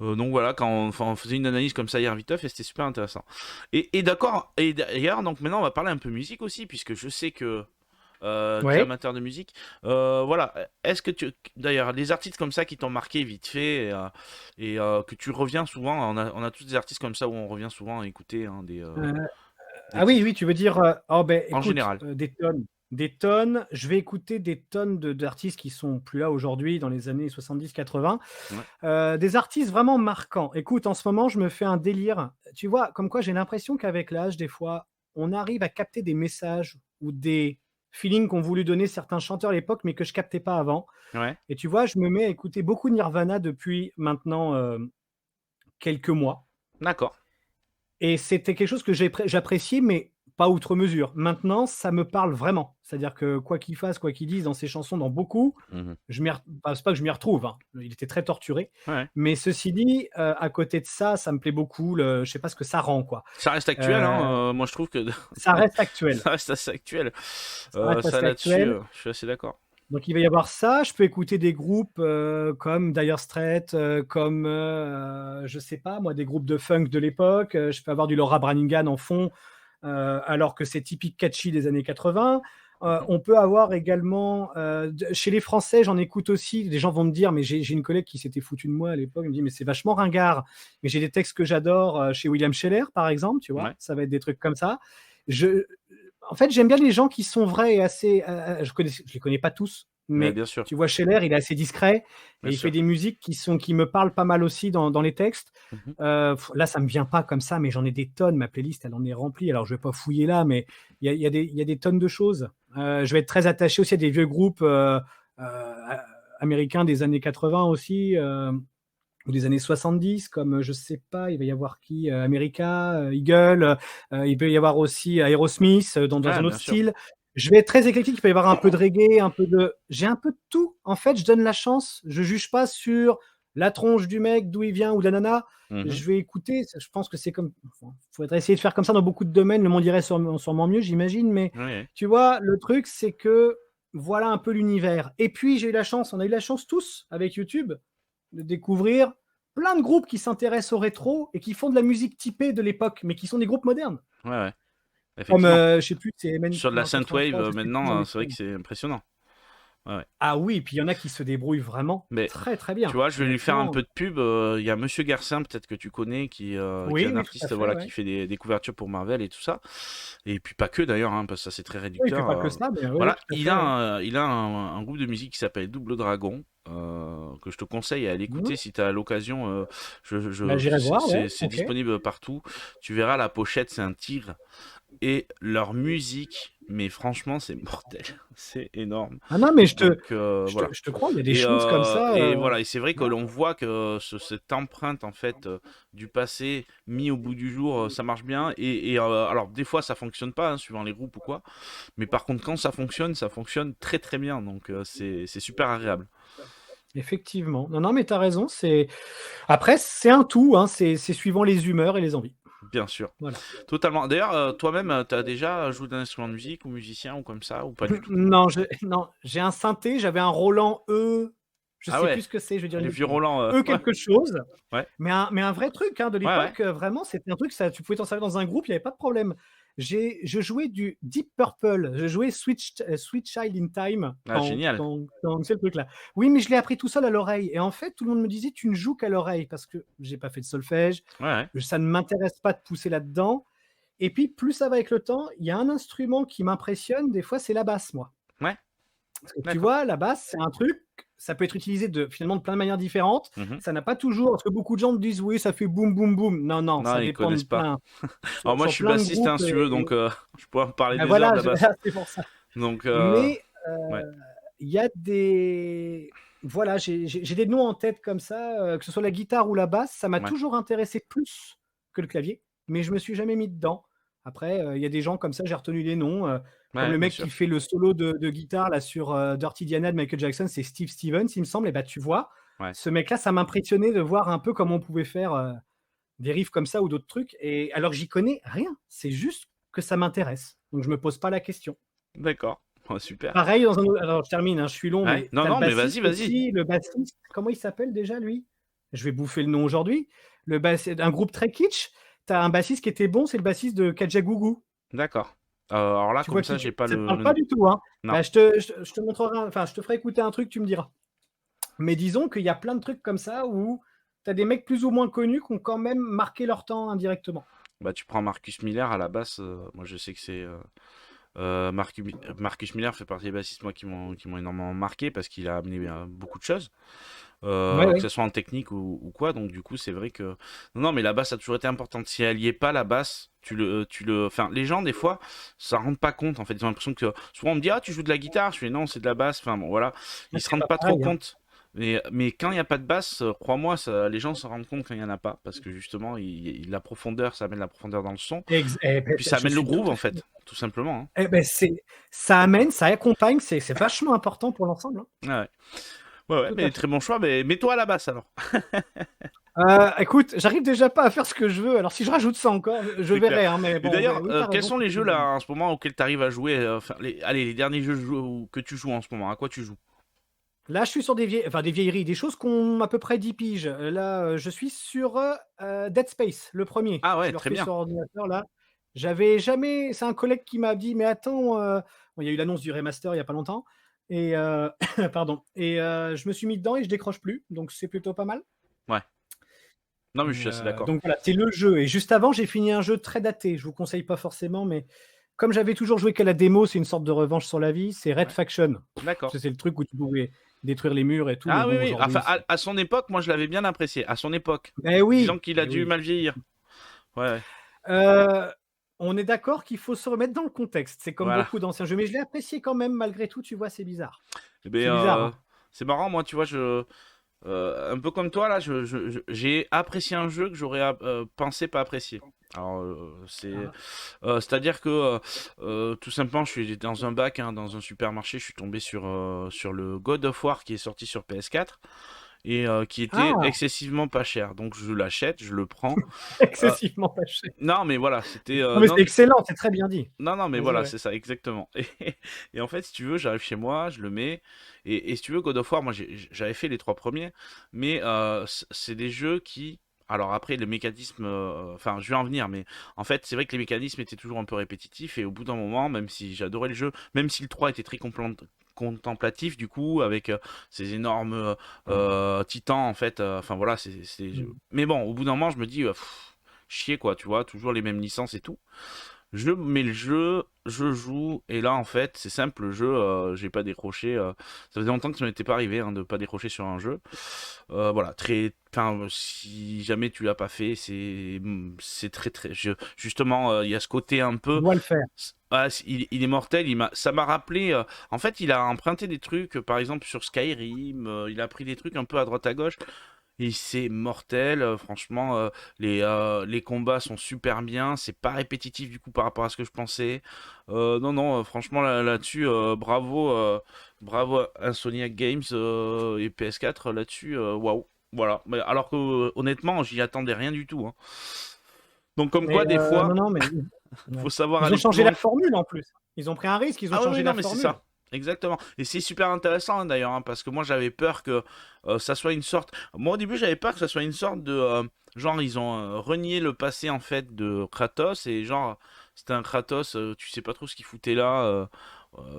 Donc voilà, enfin, on faisait une analyse comme ça hier viteuf et c'était super intéressant. Et d'accord, et d'ailleurs, donc maintenant, on va parler un peu musique aussi, puisque je sais que tu es Ouais. amateur de musique. Voilà. Est-ce que d'ailleurs, les artistes comme ça qui t'ont marqué vite fait que tu reviens souvent, on a tous des artistes comme ça où on revient souvent à écouter hein, Heu, des ah oui, oui, titres tu veux dire, oh beh, en écoute, général. des tonnes, des tonnes. Je vais écouter des tonnes d'artistes qui sont plus là aujourd'hui dans les années 70-80. Ouais, Des artistes vraiment marquants. Écoute, en ce moment, je me fais un délire. Tu vois, comme quoi j'ai l'impression qu'avec l'âge, des fois, on arrive à capter des messages ou des feelings qu'ont voulu donner certains chanteurs à l'époque, mais que je captais pas avant. ouais, Et tu vois, je me mets à écouter beaucoup Nirvana depuis maintenant, quelques mois. d'accord. Et c'était quelque chose que j'appréciais, mais pas outre mesure. Maintenant, ça me parle vraiment. C'est-à-dire que quoi qu'il fasse, quoi qu'il dise dans ses chansons, dans beaucoup, Mhm. je m'y ret bah, c'est pas que je m'y retrouve, hein. Il était très torturé. Ouais. Mais ceci dit, à côté de ça, ça me plaît beaucoup je sais pas ce que ça rend, quoi. Ça reste actuel, Heu, hein. Moi, je trouve que Ça reste actuel. ça reste assez actuel. Ça reste Ça assez là-dessus, actuel. je suis assez d'accord. Donc il va y avoir ça. Je peux écouter des groupes, comme Dire Straits, comme, je sais pas moi, des groupes de funk de l'époque. Je peux avoir du Laura Branigan en fond, alors que c'est typique catchy des années 80. Mhm. On peut avoir également, chez les Français, j'en écoute aussi. Des gens vont me dire, mais j'ai une collègue qui s'était foutue de moi à l'époque. Elle me dit, mais c'est vachement ringard. Mais j'ai des textes que j'adore chez William Scheller, par exemple, tu vois. Ouais. Ça va être des trucs comme ça. Je, en fait, j'aime bien les gens qui sont vrais et assez. Je les connais pas tous, Mais Mais bien sûr, tu vois, Scheller, il est assez discret bien et il fait sûr. des musiques qui me parlent pas mal aussi dans les textes. Mmh. Là, ça me vient pas comme ça, mais j'en ai des tonnes. Ma playlist, elle en est remplie. Alors, je vais pas fouiller là, mais il y a des tonnes de choses. Je vais être très attaché aussi à des vieux groupes américains des années 80 aussi, ou des années 70, comme je sais pas, il va y avoir qui, America, Eagle, il peut y avoir aussi Aerosmith dans Ouais, un autre bien sûr. style. Je vais être très éclectique, il peut y avoir un peu de reggae, un peu de j'ai un peu de tout. En fait, je donne la chance, je juge pas sur la tronche du mec, d'où il vient ou de la nana. Mmh. Je vais écouter, je pense que c'est comme enfin, faudrait essayer de faire comme ça dans beaucoup de domaines, le monde irait sûrement mieux, j'imagine, mais Oui, oui. tu vois, le truc, c'est que voilà un peu l'univers et puis j'ai eu la chance, on a eu la chance tous avec YouTube de découvrir plein de groupes qui s'intéressent au rétro et qui font de la musique typée de l'époque, mais qui sont des groupes modernes. Ouais, ouais, Comme, effectivement. je sais plus, c'est MN Sur de la non synthwave, 83, je sais plus comment maintenant, ils c'est vrai que font. c'est impressionnant. Ouais, ouais. Ah oui, puis il y en a qui se débrouillent vraiment Mais très, très tu bien. vois, je vais lui faire un Honnêtement, peu de pub. Il y a Monsieur Garcin, peut-être que tu connais, qui est oui, un oui, tout à artiste, fait, voilà, qui ouais. fait des couvertures pour Marvel et tout ça. Et puis pas que d'ailleurs, hein, parce que ça c'est très Oui, il fait réducteur. pas que ça, mais oui, oui, Voilà, tout à il fait, a ouais. un groupe de musique qui s'appelle Double Dragon. Que je te conseille à Mmh. l'écouter si tu as l'occasion. Bah, j'irai voir, ouais, C'est OK. disponible partout. Tu verras la pochette, c'est un tigre. Et leur musique, mais franchement, c'est mortel. C'est énorme. Ah non, mais je te Donc je te voilà. je te crois, il y a des choses comme ça, Et voilà, et c'est vrai que ouais. l'on voit que cette empreinte en fait du passé mis au bout du jour, ça marche bien. Alors des fois ça fonctionne pas, hein, suivant les groupes ou quoi. Mais par contre quand ça fonctionne très très bien. Donc c'est super agréable. Effectivement. Non, non, mais tu as raison, c'est après c'est un tout, hein, c'est suivant les humeurs et les envies. Bien sûr, Voilà. totalement. D'ailleurs, toi-même, t'as déjà joué d'un instrument de musique ou musicien ou comme ça ou pas du tout? Non, j'ai un synthé, j'avais un Roland je Ah sais ouais, plus ce que c'est, je vais dire une les vieux bêtise. Roland, ouais, Quelque chose, ouais, mais un vrai truc, hein, de ouais, ouais. l'époque, vraiment, c'était un truc, ça tu pouvais t'en servir dans un groupe, il y avait pas de problème. Je jouais du Deep Purple, je jouais Sweet Child in Time, Ah génial. tu sais le truc là. Oui, mais je l'ai appris tout seul à l'oreille et en fait, tout le monde me disait: «Tu ne joues qu'à l'oreille» parce que j'ai pas fait de solfège, Ouais, ouais, ça ne m'intéresse pas de pousser là-dedans et puis plus ça va avec le temps, il y a un instrument qui m'impressionne des fois, c'est la basse, moi. ouais, Parce que tu d'accord. vois, la basse, c'est un truc, ça peut être utilisé finalement de plein de manières différentes. Mhm. Ça n'a pas toujours parce que beaucoup de gens me disent: «Oui, ça fait boum boum boum». Non, non, Non, ça ils dépend de connaissent pas. plein Alors moi, je sur suis plein de bassiste, hein, groupes si tu veux, et donc je pourrais en parler bah, des heures de voilà, la basse. c'est pour ça. Donc Mais ouais, il y a des voilà, j'ai des noms en tête comme ça, que ce soit la guitare ou la basse, ça m'a ouais, toujours intéressé plus que le clavier, mais je me suis jamais mis dedans. Après, il y a des gens comme ça, j'ai retenu les noms, comme ouais, le bien mec sûr. qui fait le solo de guitare là sur, Dirty Diana de Michael Jackson, c'est Steve Stevens, il me semble et bah, tu vois, Ouais, ce mec-là, ça m'impressionnait de voir un peu comment on pouvait faire, des riffs comme ça ou d'autres trucs et alors que j'y connais rien, c'est juste que ça m'intéresse, donc je me pose pas la question. d'accord. Oh, super. Pareil dans un autre alors je termine, hein, je suis long, Ouais. mais Non, tu as le non, mais vas-y, bassiste vas-y. aussi, le bassiste, comment il s'appelle déjà lui? Je vais bouffer le nom aujourd'hui. Le bass un groupe très kitsch, tu as un bassiste qui était bon, c'est le bassiste de Kajagoogoo. D'accord. Alors là, Tu vois comme qui ça, tu j'ai pas ça te parle le pas nom. du tout, hein? Non. Bah, je te montrerai enfin, je te ferai écouter un truc, tu me diras. Mais disons qu'il y a plein de trucs comme ça où tu as des mecs plus ou moins connus qui ont quand même marqué leur temps indirectement. Bah, tu prends Marcus Miller à la basse. Moi, je sais que c'est Marcus Miller fait partie des bassistes moi qui m'ont énormément marqué parce qu'il a amené beaucoup de choses. Ouais, Que ouais. ce soit en technique ou quoi. Donc du coup, c'est vrai que non, non, mais la basse a toujours été importante. Si elle y est pas, la basse, enfin, les gens des fois, ça rendent pas compte. En fait, ils ont l'impression que souvent on me dit ah tu joues de la guitare, je fais non c'est de la basse. Enfin bon voilà, Ouais, ils se c'est rendent pas pas trop pareil, hein. compte. Mais quand il n'y a pas de basse, crois-moi, les gens se rendent compte quand il n'y en a pas. Parce que justement, la profondeur, ça amène la profondeur dans le son. Beh, Puis ça je amène le suis tout groove, à en fait fait, tout simplement. Hein. eh beh, ça amène, ça accompagne, c'est vachement important pour l'ensemble, hein. Ouais, ouais. Ouais, ouais, Tout à mais fait. très bon choix. Mais mets-toi à la basse alors. Écoute, j'arrive déjà pas à faire ce que je veux, alors si je rajoute ça encore, je C'est clair. verrai, hein, mais Et bon, ouais, d'ailleurs, oui, tu as quels raison, sont c'est les plutôt jeux bien. là en ce moment auxquels tu arrives à jouer enfin, les derniers jeux que tu joues en ce moment, à quoi tu joues? Là, je suis sur des vieilleries, des choses qui ont à peu près 10 piges. Là, je suis sur, Dead Space, le premier. Ah Je ouais, le très refais bien. sur ordinateur là. J'avais jamais c'est un collègue qui m'a dit: «Mais attends», bon, il y a eu l'annonce du remaster il y a pas longtemps et pardon et je me suis mis dedans et je décroche plus, donc c'est plutôt pas mal. Ouais. Non, mais je suis assez d'accord. Donc voilà, c'est le jeu et juste avant, j'ai fini un jeu très daté. Je vous conseille pas forcément, mais comme j'avais toujours joué qu'à la démo, c'est une sorte de revanche sur la vie, c'est Red Ouais, Faction. d'accord. C'est le truc où tu pouvais détruire les murs et tout, mais Ah oui, bon, oui, enfin, aujourd'hui, à son époque, moi, je l'avais bien apprécié. À son époque. eh Disons oui, qu'il a eh dû oui. mal vieillir. Ouais, ouais. Heu, on est d'accord qu'il faut se remettre dans le contexte. C'est comme Voilà. beaucoup d'anciens jeux, mais je l'ai apprécié quand même malgré tout, tu vois? C'est bizarre. Eh ben, C'est bizarre, hein? c'est marrant, moi, tu vois, un peu comme toi, là, j'ai apprécié un jeu que j'aurais pensé pas apprécier. Alors, Ah, c'est-à-dire que tout simplement, je suis dans un bac, hein, dans un supermarché, je suis tombé sur le God of War qui est sorti sur PS4 et qui était ah! excessivement pas cher. Donc je l'achète, je le prends. Euh, Excessivement fâché. non, mais voilà, c'était Non, mais c'est excellent, c'est très bien dit. non, non, mais Vas-y, voilà, ouais. c'est ça, exactement. Et en fait, si tu veux, j'arrive chez moi, je le mets. Et si tu veux, God of War, moi, j'avais fait les trois premiers. Mais c'est des jeux qui. Alors après, le mécanisme. Enfin, je vais en venir, mais en fait, c'est vrai que les mécanismes étaient toujours un peu répétitifs. Et au bout d'un moment, même si j'adorais le jeu, même si le 3 était très contemplatif, du coup, avec ces énormes titans, en fait. Enfin, voilà, Mmh. mais bon, au bout d'un moment, je me dis. Chier, quoi, tu vois, toujours les mêmes licences et tout. Je mets le jeu, je joue, et là en fait c'est simple, le jeu, j'ai pas décroché. Ça faisait longtemps que ça m'était pas arrivé hein, de pas décrocher sur un jeu. Voilà, enfin, si jamais tu l'as pas fait, c'est très très. Justement, il y a ce côté un Tu peu. dois le faire. Il est mortel. Ça m'a rappelé. En fait, il a emprunté des trucs, par exemple sur Skyrim. Il a pris des trucs un peu à droite à gauche. Et c'est mortel, franchement, les combats sont super bien, c'est pas répétitif du coup par rapport à ce que je pensais. Non, non, franchement là-dessus, bravo, bravo à Insomniac Games et PS4 là-dessus, waouh, voilà. Mais alors que honnêtement, j'y attendais rien du tout, hein. Donc comme Mais quoi, des non, fois, non, mais ouais. faut savoir Ils ont aller plus changé la loin. formule en plus. Ils ont pris un risque, ils ont Ah oui, oui, changé non, la mais c'est formule. ça. Exactement. Et c'est super intéressant hein, d'ailleurs, hein, parce que moi j'avais peur que ça soit une sorte. Moi au début j'avais peur que ça soit une sorte de. Genre ils ont renié le passé en fait de Kratos et genre c'était un Kratos, tu sais pas trop ce qu'il foutait là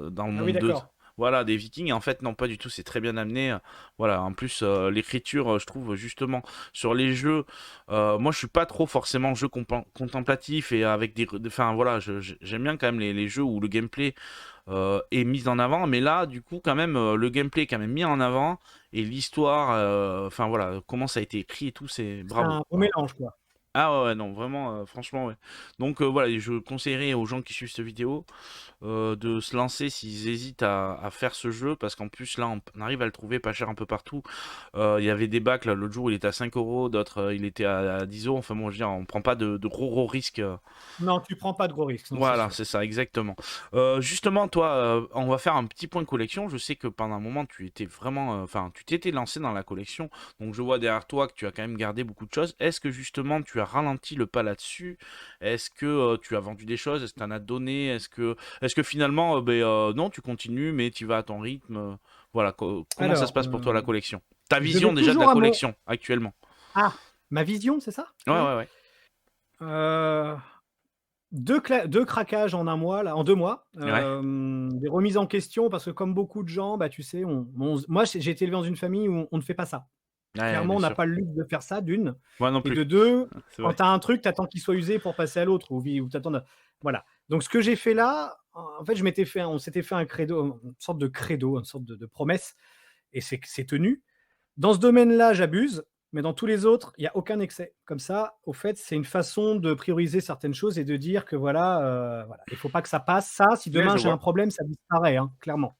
dans le Ah oui, monde de. d'accord. Voilà, des Vikings. Et en fait, non, pas du tout, c'est très bien amené. Voilà, en plus, l'écriture, je trouve justement sur les jeux. Moi, je suis pas trop forcément jeu contemplatif et avec des. Enfin, voilà, j'aime bien quand même les jeux où le gameplay est mise en avant. Mais là, du coup, quand même, le gameplay est quand même mis en avant et l'histoire, enfin voilà, comment ça a été écrit et tout, c'est C'est bravo. un bon Voilà. mélange, quoi. Ah ouais, ouais, non, vraiment, franchement, ouais. Donc voilà, je conseillerais aux gens qui suivent cette vidéo de se lancer s'ils hésitent à faire ce jeu, parce qu'en plus là, on arrive à le trouver pas cher un peu partout. Il y avait des bacs, là, l'autre jour, il était à 5 euros, d'autres, il était à 10 euros. Enfin bon, je veux dire, on prend pas de gros gros risques. Non, tu prends pas de gros risques, non, c'est Voilà, sûr. c'est ça, exactement. Justement, toi, on va faire un petit point collection. Je sais que pendant un moment, tu étais vraiment, enfin, tu t'étais lancé dans la collection. Donc, je vois derrière toi que tu as quand même gardé beaucoup de choses. Est-ce que justement, tu as ralenti le pas là-dessus? Est-ce que tu as vendu des choses? Est-ce que tu en as donné? Est-ce que finalement, non, tu continues, mais tu vas à ton rythme? Voilà, comment ça se Alors, passe pour toi la collection? Ta je vais vision déjà de la toujours à mon collection actuellement? ah, ma vision, c'est ça? Ouais, Tu veux dire? ouais, ouais. Heu, 2 craquages en un mois là, en 2 mois, Ouais, des remises en question parce que comme beaucoup de gens, bah, tu sais, moi j'ai été élevé dans une famille où on ne fait pas ça. ouais, Clairement, bien on n'a sûr. pas le luxe de faire ça d'une Moi non et plus. de 2, C'est quand vrai. tu as un truc, tu attends qu'il soit usé pour passer à l'autre ou tu attends voilà. Donc ce que j'ai fait là, en fait, on s'était fait un credo, une sorte de credo, une sorte de promesse et c'est tenu. Dans ce domaine-là, j'abuse, mais dans tous les autres, il y a aucun excès. Comme ça, au fait, c'est une façon de prioriser certaines choses et de dire que voilà, voilà, il faut pas que ça passe. Ça, si Ouais, demain je j'ai un vois. problème, ça disparaît, hein, clairement.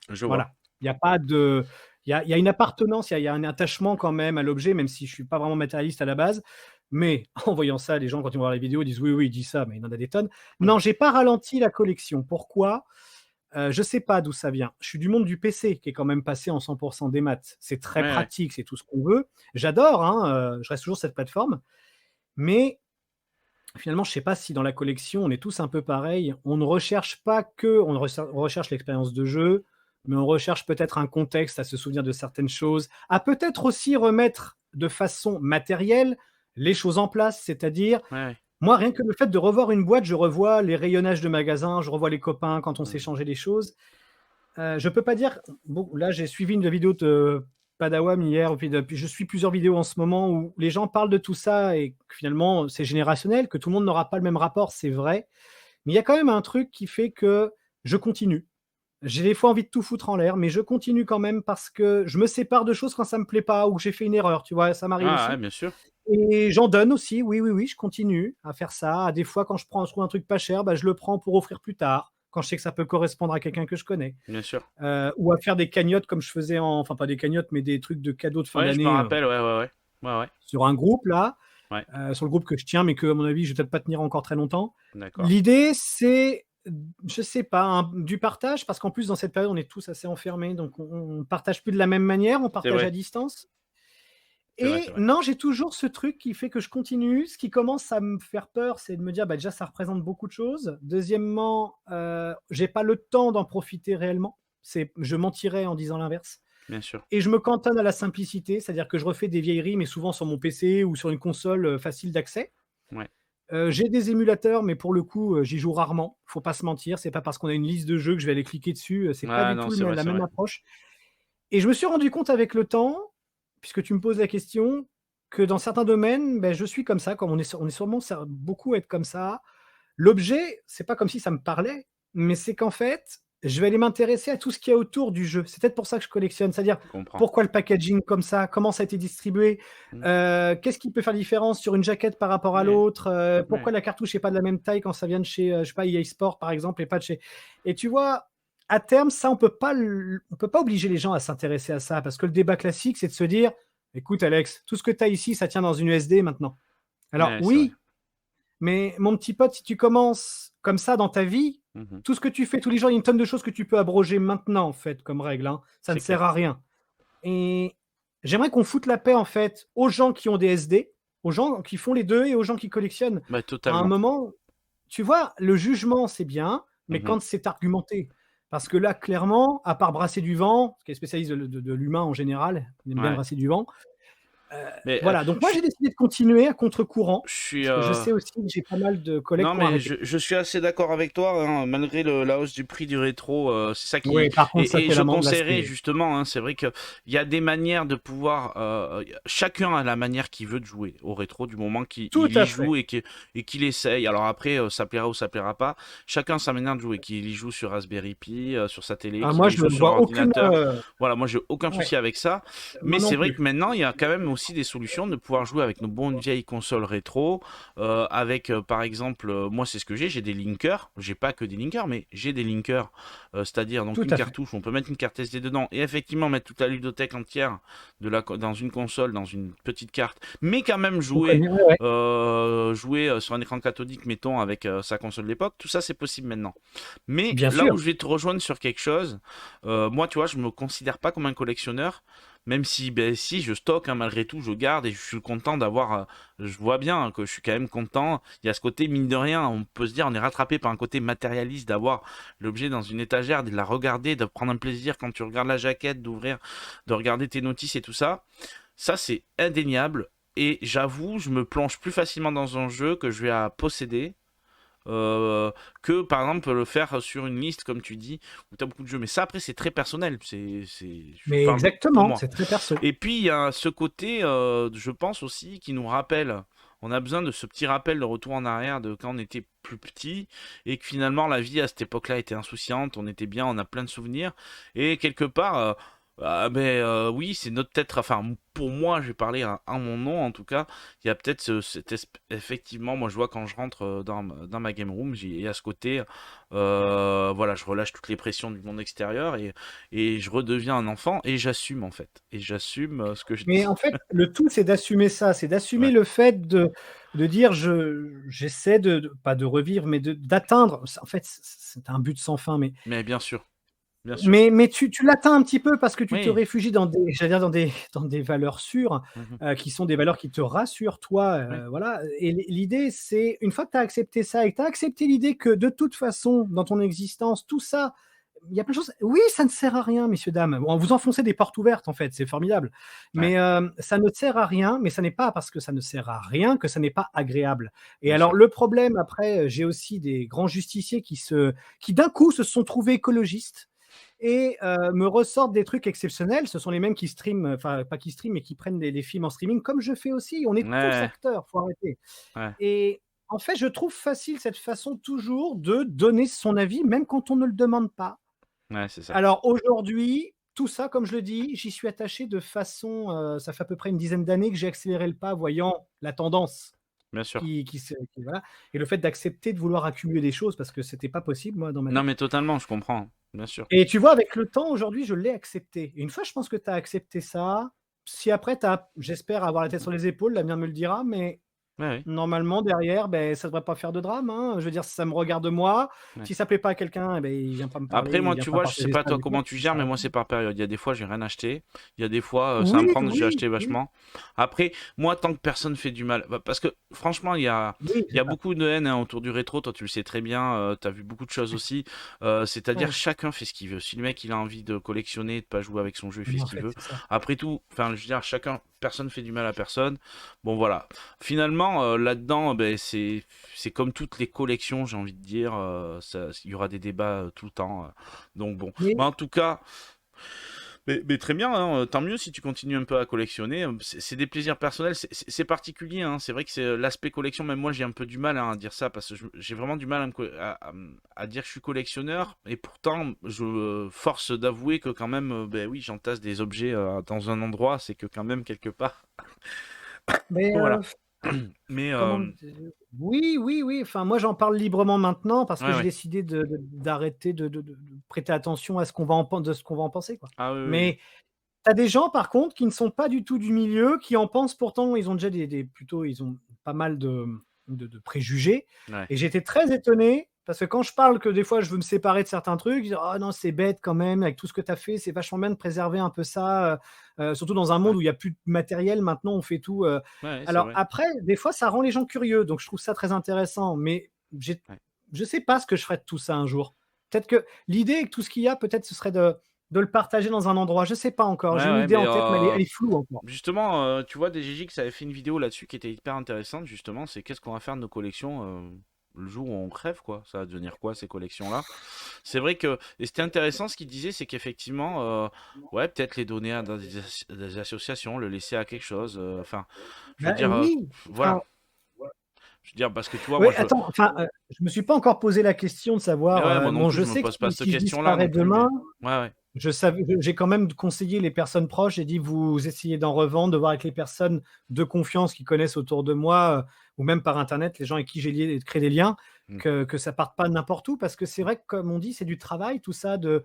Je vois. Voilà. Il y a pas de il y a une appartenance, il y a un attachement quand même à l'objet, même si je suis pas vraiment matérialiste à la base. Mais en voyant ça, les gens, quand ils vont voir les vidéos, ils disent: «Oui, oui, il dit ça, mais il en a des tonnes». Non, j'ai pas ralenti la collection. Pourquoi? Je sais pas d'où ça vient. Je suis du monde du PC qui est quand même passé en 100 des maths. C'est Ouais, très ouais. pratique, c'est tout ce qu'on veut. J'adore, hein, je reste toujours sur cette plateforme, mais finalement, je sais pas si dans la collection, on est tous un peu pareils. On ne recherche pas que on recherche l'expérience de jeu, mais on recherche peut-être un contexte à se souvenir de certaines choses, à peut-être aussi remettre de façon matérielle les choses en place. C'est-à-dire, Ouais, ouais. moi, rien que le fait de revoir une boîte, je revois les rayonnages de magasins, je revois les copains quand on s'est Mmh. échangé des choses. Je peux pas dire bon, là, j'ai suivi une vidéo de Padawan hier, puis je suis plusieurs vidéos en ce moment où les gens parlent de tout ça et que finalement, c'est générationnel, que tout le monde n'aura pas le même rapport, c'est vrai. Mais il y a quand même un truc qui fait que je continue. J'ai des fois envie de tout foutre en l'air, mais je continue quand même parce que je me sépare de choses quand ça me plaît pas ou que j'ai fait une erreur, tu vois? Ça m'arrive Ah ouais, aussi bien sûr, et j'en donne aussi, oui, oui, oui, je continue à faire ça. Des fois, quand je trouve un truc pas cher, bah, je le prends pour offrir plus tard, quand je sais que ça peut correspondre à quelqu'un que je connais. bien sûr. Ou à faire des cagnottes comme je faisais enfin pas des cagnottes, mais des trucs de cadeaux de fin Ouais, je me d'année, rappelle, ouais, ouais, ouais. Ouais, ouais, sur un groupe là, ouais, sur le groupe que je tiens, mais que à mon avis, je vais peut-être pas tenir encore très longtemps. d'accord. L'idée, c'est, je sais pas, du partage parce qu'en plus dans cette période, on est tous assez enfermés, donc on partage plus de la même manière, on C'est partage vrai, à distance. c'est vrai, Et c'est vrai. non, j'ai toujours ce truc qui fait que je continue. Ce qui commence à me faire peur, c'est de me dire, bah, déjà, ça représente beaucoup de choses. Deuxièmement, j'ai pas le temps d'en profiter réellement. Je mentirais en disant l'inverse. Bien sûr. Et je me cantonne à la simplicité, c'est-à-dire que je refais des vieilleries, mais souvent sur mon PC ou sur une console, facile d'accès. Ouais. J'ai des émulateurs, mais pour le coup, j'y joue rarement. Faut pas se mentir, c'est pas parce qu'on a une liste de jeux que je vais aller cliquer dessus, c'est pas Ah du non, tout c'est vrai, la c'est même vrai. approche. Et je me suis rendu compte avec le temps, puisque tu me poses la question, que dans certains domaines, beh, je suis comme ça, comme on est sûrement beaucoup à être comme ça. L'objet, c'est pas comme si ça me parlait, mais c'est qu'en fait, je vais aller m'intéresser à tout ce qu'il y a autour du jeu. C'est peut-être pour ça que je collectionne, c'est-à-dire Je comprends. pourquoi le packaging comme ça? Comment ça a été distribué? Mmh. Qu'est-ce qui peut faire la différence sur une jaquette par rapport à Ouais, l'autre? Pourquoi ouais. la cartouche est pas de la même taille quand ça vient de chez, je sais pas, EA Sport par exemple et pas de chez et tu vois, à terme, ça on peut pas obliger les gens à s'intéresser à ça parce que le débat classique, c'est de se dire: «Écoute Alex, tout ce que tu as ici, ça tient dans une SD maintenant». Alors Ouais, c'est vrai. oui, mais mon petit pote, si tu commences comme ça dans ta vie, Mmh mh. tout ce que tu fais tous les jours, il y a une tonne de choses que tu peux abroger maintenant, en fait, comme règle, hein. Ça ne C'est sert clair. à rien et j'aimerais qu'on foute la paix, en fait, aux gens qui ont des SD, aux gens qui font les 2 et aux gens qui collectionnent. Bah, À un totalement. moment, tu vois, le jugement, c'est bien, mais Mmh mh. quand c'est argumenté. Parce que là, clairement, à part Brasser du vent, qui est spécialiste de l'humain en général, il aime bien Ouais. brasser du vent, Mais, voilà. Donc je moi, suis j'ai décidé de continuer à contre-courant, je suis, parce que je sais aussi que j'ai pas mal de collègues non, qui ont mais arrêté. je suis assez d'accord avec toi, hein, malgré la hausse du prix du rétro, c'est ça qui Oui, par contre, ça, et c'est je l'amende, là, conseillerais c'est justement, hein, c'est vrai qu'il y a des manières de pouvoir, chacun a la manière qu'il veut de jouer au rétro du moment qu'il tout il y à joue fait. et qu'il essaye. Alors après, ça plaira ou ça plaira pas. Chacun sa manière de jouer, qu'il y joue sur Raspberry Pi, sur sa télé, Ah, qu'il moi, y je joue ne sur vois aucune, ordinateur. Voilà, moi j'ai aucun ouais, souci avec ça. Mais moi non c'est vrai que plus. maintenant, il y a quand même aussi des solutions de pouvoir jouer avec nos bonnes vieilles consoles rétro, avec par exemple, moi c'est ce que j'ai des linkers, j'ai pas que des linkers, mais j'ai des linkers, c'est-à-dire donc Tout une à fait. cartouche, on peut mettre une carte SD dedans et effectivement mettre toute la ludothèque entière dans une console, dans une petite carte, mais quand même On connaît, ouais, ouais. jouer sur un écran cathodique, mettons, avec sa console d'époque, tout ça c'est possible maintenant. Mais Bien là sûr. où je vais te rejoindre sur quelque chose, moi tu vois, je me considère pas comme un collectionneur, même si, ben, si je stocke, hein, malgré tout, je garde et je suis content d'avoir. Je vois bien hein, que je suis quand même content. Il y a ce côté, mine de rien, on peut se dire, on est rattrapé par un côté matérialiste d'avoir l'objet dans une étagère, de la regarder, de prendre un plaisir quand tu regardes la jaquette, d'ouvrir, de regarder tes notices et tout ça. Ça, c'est indéniable. Et j'avoue, je me plonge plus facilement dans un jeu que je vais à posséder euh, que par exemple le faire sur une liste comme tu dis où tu as beaucoup de jeux, mais ça après c'est très personnel, je Mais parle pour exactement, moi. c'est très perso. Et puis il y a ce côté je pense aussi qui nous rappelle, on a besoin de ce petit rappel de retour en arrière de quand on était plus petit et que finalement la vie à cette époque-là était insouciante, on était bien, on a plein de souvenirs et quelque part oui, c'est notre tête. Enfin, pour moi, je vais parler en mon nom en tout cas. Il y a peut-être effectivement, moi je vois quand je rentre dans ma game room, il y a ce côté, voilà, je relâche toutes les pressions du monde extérieur et je redeviens un enfant et j'assume en fait. Et j'assume ce que je Mais dis. en fait, le tout, c'est d'assumer ça, c'est d'assumer Ouais. le fait de dire: «J'essaie de pas de revivre, mais d'atteindre». En fait, c'est un but sans fin, Mais bien sûr, bien sûr. mais tu l'atteins un petit peu parce que tu te Oui. réfugies dans des j'allais dire dans des valeurs sûres, Mhm. qui sont des valeurs qui te rassurent toi, Oui, voilà et l'idée c'est une fois que tu as accepté ça et que tu as accepté l'idée que de toute façon dans ton existence, tout ça, il y a plein de choses oui, ça ne sert à rien messieurs dames. Bon, vous enfoncez des portes ouvertes en fait, c'est formidable. ouais, Mais, ça ne sert à rien, mais ça n'est pas parce que ça ne sert à rien que ça n'est pas agréable. Et bien alors sûr. le problème après, j'ai aussi des grands justiciers qui d'un coup se sont trouvés écologistes et me ressortent des trucs exceptionnels. Ce sont les mêmes qui streament, enfin pas qui streament, mais qui prennent des films en streaming, comme je fais aussi. On est tous Ouais, acteurs, faut arrêter. ouais, Et en fait, je trouve facile cette façon toujours de donner son avis, même quand on ne le demande pas. Ouais, c'est ça. Alors aujourd'hui, tout ça, comme je le dis, j'y suis attaché de façon, ça fait à peu près une dizaine d'années que j'ai accéléré le pas, voyant la tendance Bien sûr. qui voilà et le fait d'accepter de vouloir accumuler des choses parce que c'était pas possible, moi, dans ma Non, vie mais totalement, je comprends. Bien sûr. et tu vois, avec le temps, aujourd'hui, je l'ai accepté et une fois, je pense que tu as accepté ça, si après tu as j'espère avoir la tête sur les épaules, l'avenir me le dira, mais Ouais, ouais. normalement derrière, beh, ça devrait pas faire de drame, hein. Je veux dire, ça me regarde moi. Ouais. Si ça plaît pas à quelqu'un, eh beh, il vient pas me parler, Après, il moi, vient tu pas vois, je sais partager pas ça toi avec moi, comment tu ça gères, mais s'arrête moi, là. c'est par période. Il y a des fois, j'ai rien acheté. Il y a des fois, ça va me Oui, prendre, j'ai oui, acheté oui, vachement. Après, moi, tant que personne fait du mal, parce que franchement, oui, il y c'est a ça. beaucoup de haine hein, autour du rétro. Toi, tu le sais très bien. Tu as vu beaucoup de choses aussi. C'est-à-dire, Ouais. chacun fait ce qu'il veut. Si le mec, il a envie de collectionner, de pas jouer avec son jeu, il fait Mais ce en qu'il fait, veut. c'est ça. Après tout, enfin, je veux dire, chacun, personne fait du mal à personne. Bon, voilà. Finalement, là-dedans, ben, c'est comme toutes les collections, j'ai envie de dire. Il y aura des débats tout le temps. Donc bon. Mais Bah, en tout cas, mais très bien, hein, tant mieux si tu continues un peu à collectionner. C'est des plaisirs personnels, c'est particulier. Hein, c'est vrai que c'est l'aspect collection, même moi j'ai un peu du mal hein, à dire ça parce que j'ai vraiment du mal à dire que je suis collectionneur. Et pourtant, je force d'avouer que quand même, ben oui, j'entasse des objets dans un endroit, c'est que quand même quelque part. mais Voilà. Mais comment oui, oui, oui, enfin, moi, j'en parle librement maintenant parce que ouais, j'ai ouais. décidé d'arrêter de prêter attention à ce qu'on va en pen de ce qu'on va en penser, quoi. Ah oui, oui, oui. Mais tu as des gens, par contre, qui ne sont pas du tout du milieu, qui en pensent pourtant ils ont déjà plutôt ils ont pas mal de préjugés Ouais. et j'étais très étonné parce que quand je parle que des fois je veux me séparer de certains trucs, ils disent: «Oh non, c'est bête quand même avec tout ce que tu as fait, c'est vachement bien de préserver un peu ça, surtout dans un monde Ouais, où il y a plus de matériel maintenant, on fait tout», ouais, c'est alors vrai. après, des fois, ça rend les gens curieux, donc je trouve ça très intéressant, mais Ouais. je sais pas ce que je ferais de tout ça un jour. Peut-être que l'idée avec tout ce qu'il y a, peut-être ce serait de le partager dans un endroit, je sais pas encore. Ouais, J'ai une ouais, idée mais en tête, mais elle est floue encore. justement, tu vois, DGX avait fait une vidéo là-dessus qui était hyper intéressante, justement. C'est qu'est-ce qu'on va faire de nos collections le jour où on crève, quoi. Ça va devenir quoi, ces collections-là? C'est vrai que. Et c'était intéressant ce qu'il disait, c'est qu'effectivement, ouais, peut-être les donner à des associations, le laisser à quelque chose. Enfin, je veux Bah, dire, oui, enfin, voilà. Je veux dire, parce que tu vois, oui, moi, je. attends, enfin, je me suis pas encore posé la question de Mais savoir, ouais, moi non bon, plus, je je me sais que pose pas cette si je question-là disparais non plus, demain, mais. Ouais, ouais. j'ai quand même conseillé les personnes proches. J'ai dit: «Vous essayez d'en revendre, de voir avec les personnes de confiance qui connaissent autour de moi, ou même par internet, les gens avec qui j'ai créé des liens, Mm, que ça parte pas n'importe où». Parce que c'est mm. vrai que, comme on dit, c'est du travail tout ça de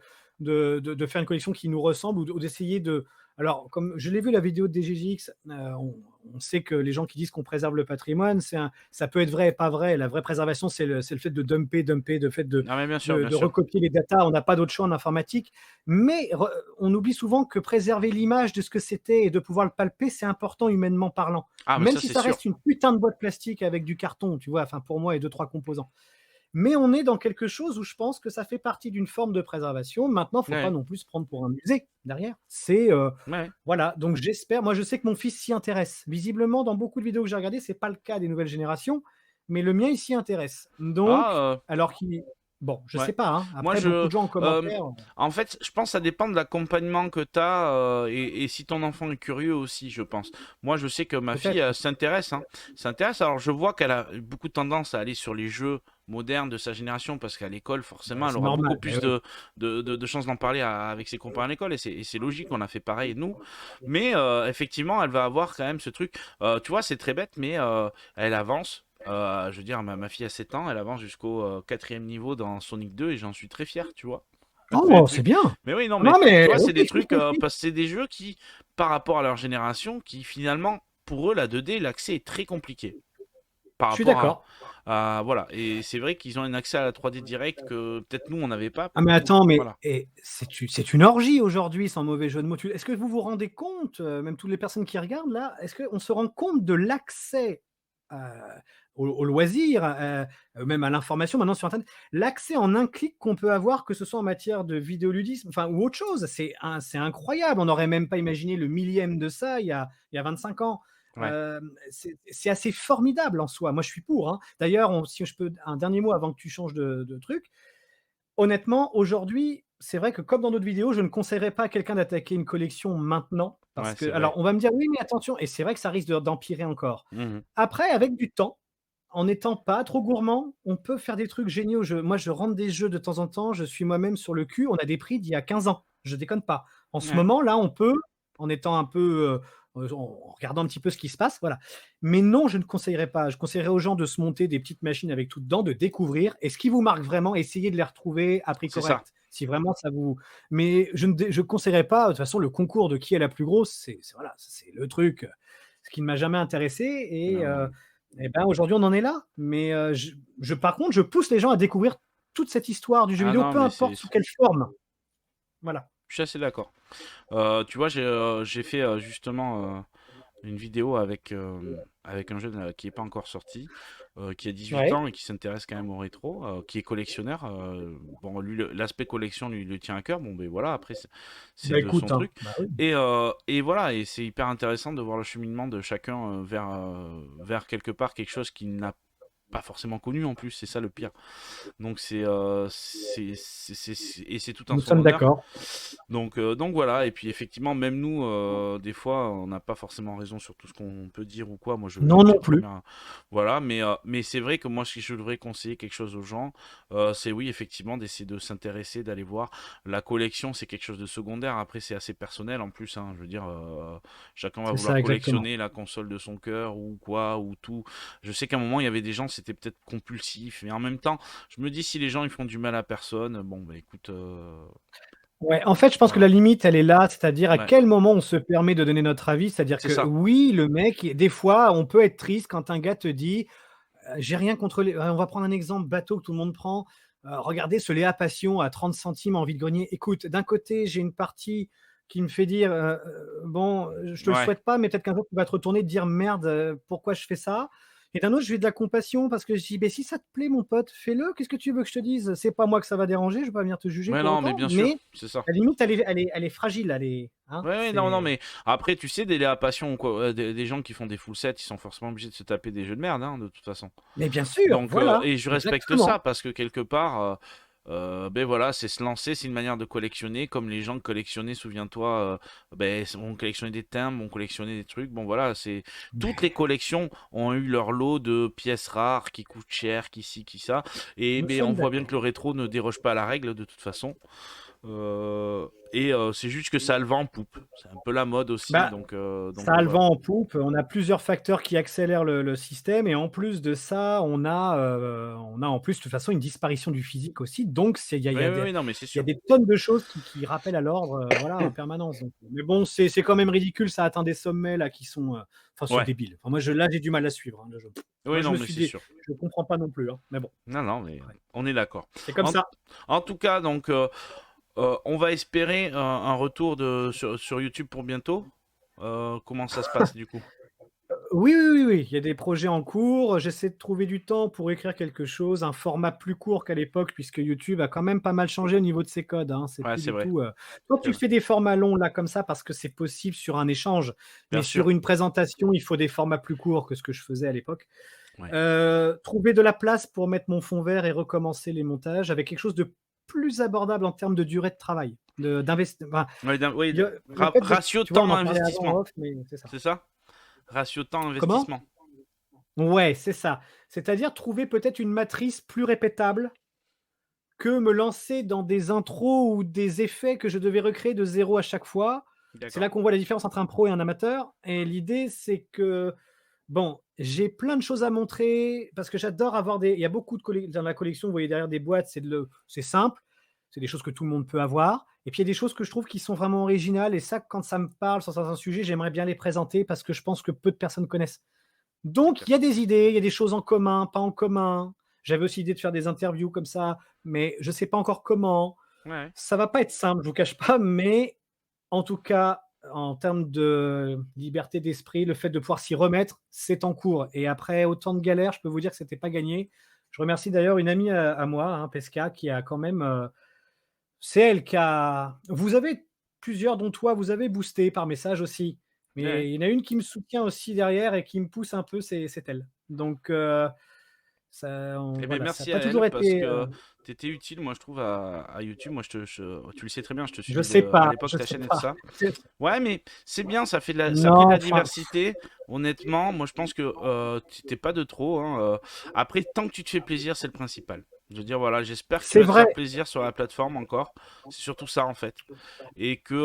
faire une collection qui nous ressemble ou d'essayer de alors comme je l'ai vu la vidéo de DGJX, on sait que les gens qui disent qu'on préserve le patrimoine, ça peut être vrai et pas vrai. La vraie préservation, c'est le fait de dumper, le fait Non, mais bien de sûr. recopier les datas. On n'a pas d'autre choix en informatique. Mais on oublie souvent que préserver l'image de ce que c'était et de pouvoir le palper, c'est important humainement parlant. Ah, mais Même ça, si c'est ça sûr. reste une putain de boîte plastique avec du carton, tu vois, enfin pour moi et deux, trois composants. Mais on est dans quelque chose où je pense que ça fait partie d'une forme de préservation. Maintenant, il ne faut pas Ouais, non plus se prendre pour un musée derrière. ouais. Voilà, donc j'espère, moi je sais que mon fils s'y intéresse. Visiblement, dans beaucoup de vidéos que j'ai regardées, c'est pas le cas des nouvelles générations, mais le mien, il s'y intéresse. Donc, Ah, alors qu'il bon, je ouais. sais pas, hein, Moi, après beaucoup de gens en commentaire, en fait, je pense que ça dépend de l'accompagnement que tu as et si ton enfant est curieux aussi, je pense. Moi, je sais que ma fille peut-être. s'intéresse, hein, s'intéresse. Alors, je vois qu'elle a beaucoup de tendance à aller sur les jeux modernes de sa génération parce qu'à l'école, Bah, forcément, elle c'est aura beaucoup normal, beh plus oui. de chances d'en parler avec ses copains à l'école et c'est logique, on a fait pareil nous. Mais effectivement, elle va avoir quand même ce truc. Tu vois, c'est très bête, mais elle avance. Je veux dire, ma fille a 7 ans, elle avance jusqu'au quatrième niveau dans Sonic 2 et j'en suis très fier, tu vois. C'est des Oh, c'est trucs. bien! Mais oui, non, mais Non, tu mais vois, c'est des OK, trucs oui. parce que c'est des jeux qui, par rapport à leur génération, qui finalement, pour eux, la 2D, l'accès est très compliqué par Je suis rapport d'accord. voilà. Et c'est vrai qu'ils ont un accès à la 3D direct que peut-être nous on n'avait pas. Ah mais attends, mais Voilà. c'est une orgie aujourd'hui, sans mauvais jeu de mots. Est-ce que vous vous rendez compte, même toutes les personnes qui regardent là, est-ce qu'on se rend compte de l'accès, heu, au loisir, même à l'information maintenant sur internet? L'accès en un clic qu'on peut avoir, que ce soit en matière de vidéoludisme, enfin ou autre chose, c'est incroyable. On n'aurait même pas imaginé le millième de ça il y a 25 ans. Ouais. C'est assez formidable en soi. Moi je suis pour, hein. D'ailleurs, si je peux un dernier mot avant que tu changes de truc. Honnêtement, aujourd'hui, c'est vrai que comme dans d'autres vidéos, je ne conseillerais pas à quelqu'un d'attaquer une collection maintenant parce Ouais, que c'est vrai. alors on va me dire: «Oui, mais attention» et c'est vrai que ça risque d'empirer encore. Mhm. Après, avec du temps, en étant pas trop gourmand, on peut faire des trucs géniaux. Moi, je rentre des jeux de temps en temps, je suis moi-même sur le cul. On a des prix d'il y a 15 ans, je déconne pas. En ce Ouais. moment, là, on peut, en étant un peu, en regardant un petit peu ce qui se passe, voilà. Mais non, je ne conseillerais pas. Je conseillerais aux gens de se monter des petites machines avec tout dedans, de découvrir et ce qui vous marque vraiment, essayez de les retrouver à prix C'est ça. correct. Si vraiment ça vous mais je conseillerais pas, de toute façon, le concours de qui est la plus grosse, voilà, c'est le truc, ce qui ne m'a jamais intéressé Non, non. et ben, aujourd'hui, on en est là. Mais, par contre, je pousse les gens à découvrir toute cette histoire du jeu Ah vidéo, non, peu mais importe sous quelle forme. Voilà. je suis assez d'accord. Tu vois, j'ai fait justement une vidéo avec un jeune qui n'est pas encore sorti, qui a 18 Ouais. ans et qui s'intéresse quand même au rétro, qui est collectionneur. Bon, lui, l'aspect collection lui tient à cœur. Bon, ben voilà, après, c'est Bah, de son écoute, hein, truc. bah, oui. Et voilà, et c'est hyper intéressant de voir le cheminement de chacun vers quelque part quelque chose qui n'a pas forcément connu en plus, c'est ça le pire. Donc et c'est tout en Nous son sommes honneur. d'accord. Donc voilà, et puis effectivement, même nous, des fois, on n'a pas forcément raison sur tout ce qu'on peut dire ou quoi. Moi, Non, j'étais non le plus. premier. Voilà, mais c'est vrai que moi, si je devrais conseiller quelque chose aux gens, c'est oui, effectivement, d'essayer de s'intéresser, d'aller voir. La collection, c'est quelque chose de secondaire. Après, c'est assez personnel en plus, hein. Je veux dire, chacun va C'est vouloir ça, exactement. collectionner la console de son cœur ou quoi, ou tout. Je sais qu'à un moment, il y avait des gens, c'était peut-être compulsif, mais en même temps, je me dis, si les gens, ils font du mal à personne, bon, bah écoute, Ouais, en fait, je pense que voilà. la limite, elle est là, c'est-à-dire à Ouais, quel moment on se permet de donner notre avis. C'est-à-dire c'est que ça. oui, le mec, des fois, on peut être triste quand un gars te dit j'ai rien contre les. On va prendre un exemple bateau que tout le monde prend. Regardez ce Léa Passion à 30 centimes en vide-grenier. Écoute, d'un côté, j'ai une partie qui me fait dire bon, je te le Ouais. souhaite pas, mais peut-être qu'un jour tu vas te retourner et te dire merde, pourquoi je fais ça. Et d'un autre, je vais de la compassion parce que je dis, ben, si ça te plaît, mon pote, fais-le. Qu'est-ce que tu veux que je te dise? C'est pas moi que ça va déranger, je vais pas venir te juger Ouais, pour non, mais autant. bien sûr, Mais c'est ça. la limite, elle est fragile, hein, Ouais, ouais, non, non, c'est. mais après, tu sais, des Léa Passion ou quoi, des gens qui font des full sets, ils sont forcément obligés de se taper des jeux de merde, hein, de toute façon. Mais bien sûr, Donc, voilà, et je respecte ça exactement. parce que quelque part, ben voilà, c'est se lancer, c'est une manière de collectionner, comme les gens collectionnaient, souviens-toi, ben, on collectionnait des timbres, on collectionnait des trucs. Bon, voilà, c'est toutes les collections ont eu leur lot de pièces rares qui coûtent cher, qui ci, qui ça. Et Nous ben, on sommes voit bien d'accord. que le rétro ne déroge pas à la règle de toute façon. C'est juste que ça a le vent en poupe. C'est un peu la mode aussi, Bah, donc ça a le voilà. vent en poupe, on a plusieurs facteurs qui accélèrent le système et en plus de ça, on a en plus, de toute façon, une disparition du physique aussi. Donc c'est il y Oui, a oui, des oui, non, mais c'est il y a sûr. des tonnes de choses qui rappellent à l'ordre, voilà, en permanence. Donc mais bon, c'est quand même ridicule, ça atteint des sommets là qui sont, enfin, c'est Ouais. débile. Enfin, moi, là, j'ai du mal à suivre, hein, moi, Oui, non, mais c'est sûr. je comprends pas non plus, hein, mais bon, Non, non, mais ouais. on est d'accord. C'est comme En, ça. en tout cas, donc, on va espérer un retour sur YouTube pour bientôt. Comment ça se passe du coup? Oui, oui, oui, oui, il y a des projets en cours. J'essaie de trouver du temps pour écrire quelque chose, un format plus court qu'à l'époque, puisque YouTube a quand même pas mal changé au niveau de ses codes, hein. C'est Ouais, plus c'est du vrai, tout, toi, c'est tu vrai. fais des formats longs là comme ça parce que c'est possible sur un échange, mais Bien sur sûr. une présentation, il faut des formats plus courts que ce que je faisais à l'époque. Ouais. Trouver de la place pour mettre mon fond vert et recommencer les montages avec quelque chose de plus abordable en termes de durée de travail, enfin, Ouais, oui, il y a le fait de ratio tu vois, on en parlait avant temps-investissement, en off, mais c'est ça. c'est ça? Ratio Comment? temps-investissement. Ouais, c'est ça. C'est-à-dire trouver peut-être une matrice plus répétable que me lancer dans des intros ou des effets que je devais recréer de zéro à chaque fois. C'est D'accord. là qu'on voit la différence entre un pro et un amateur et l'idée, c'est que, bon, j'ai plein de choses à montrer parce que j'adore avoir des il y a beaucoup de dans la collection, vous voyez derrière des boîtes, c'est simple, c'est des choses que tout le monde peut avoir et puis il y a des choses que je trouve qui sont vraiment originales et ça, quand ça me parle sur certains sujets, j'aimerais bien les présenter parce que je pense que peu de personnes connaissent. Donc, il y Super. a des idées, il y a des choses en commun, pas en commun. J'avais aussi l'idée de faire des interviews comme ça, mais je ne sais pas encore comment. Ouais. Ça va pas être simple, je vous cache pas, mais en tout cas, en termes de liberté d'esprit, le fait de pouvoir s'y remettre, c'est en cours. Et après autant de galères, je peux vous dire que c'était pas gagné. Je remercie d'ailleurs une amie à moi, hein, Pesca, qui a quand même, c'est elle qui a vous avez plusieurs dont toi, vous avez boosté par message aussi, Ouais. mais il y en a une qui me soutient aussi derrière et qui me pousse un peu, c'est elle. Donc Eh ben Voilà, ça a merci pas à elle toujours parce été, que tu étais utile, moi je trouve, à YouTube. Moi, tu le sais très bien, je te je suivais sais à pas, l'époque je ta sais chaîne et tout pas. ça. Ouais, mais c'est bien, ça crée de Non, la enfin, diversité. Honnêtement, moi je pense que t'es pas de trop, hein. Après, tant que tu te fais plaisir, c'est le principal. Je veux dire, voilà, j'espère que tu c'est vas te vrai. faire plaisir sur la plateforme encore. C'est surtout ça en fait. Et que,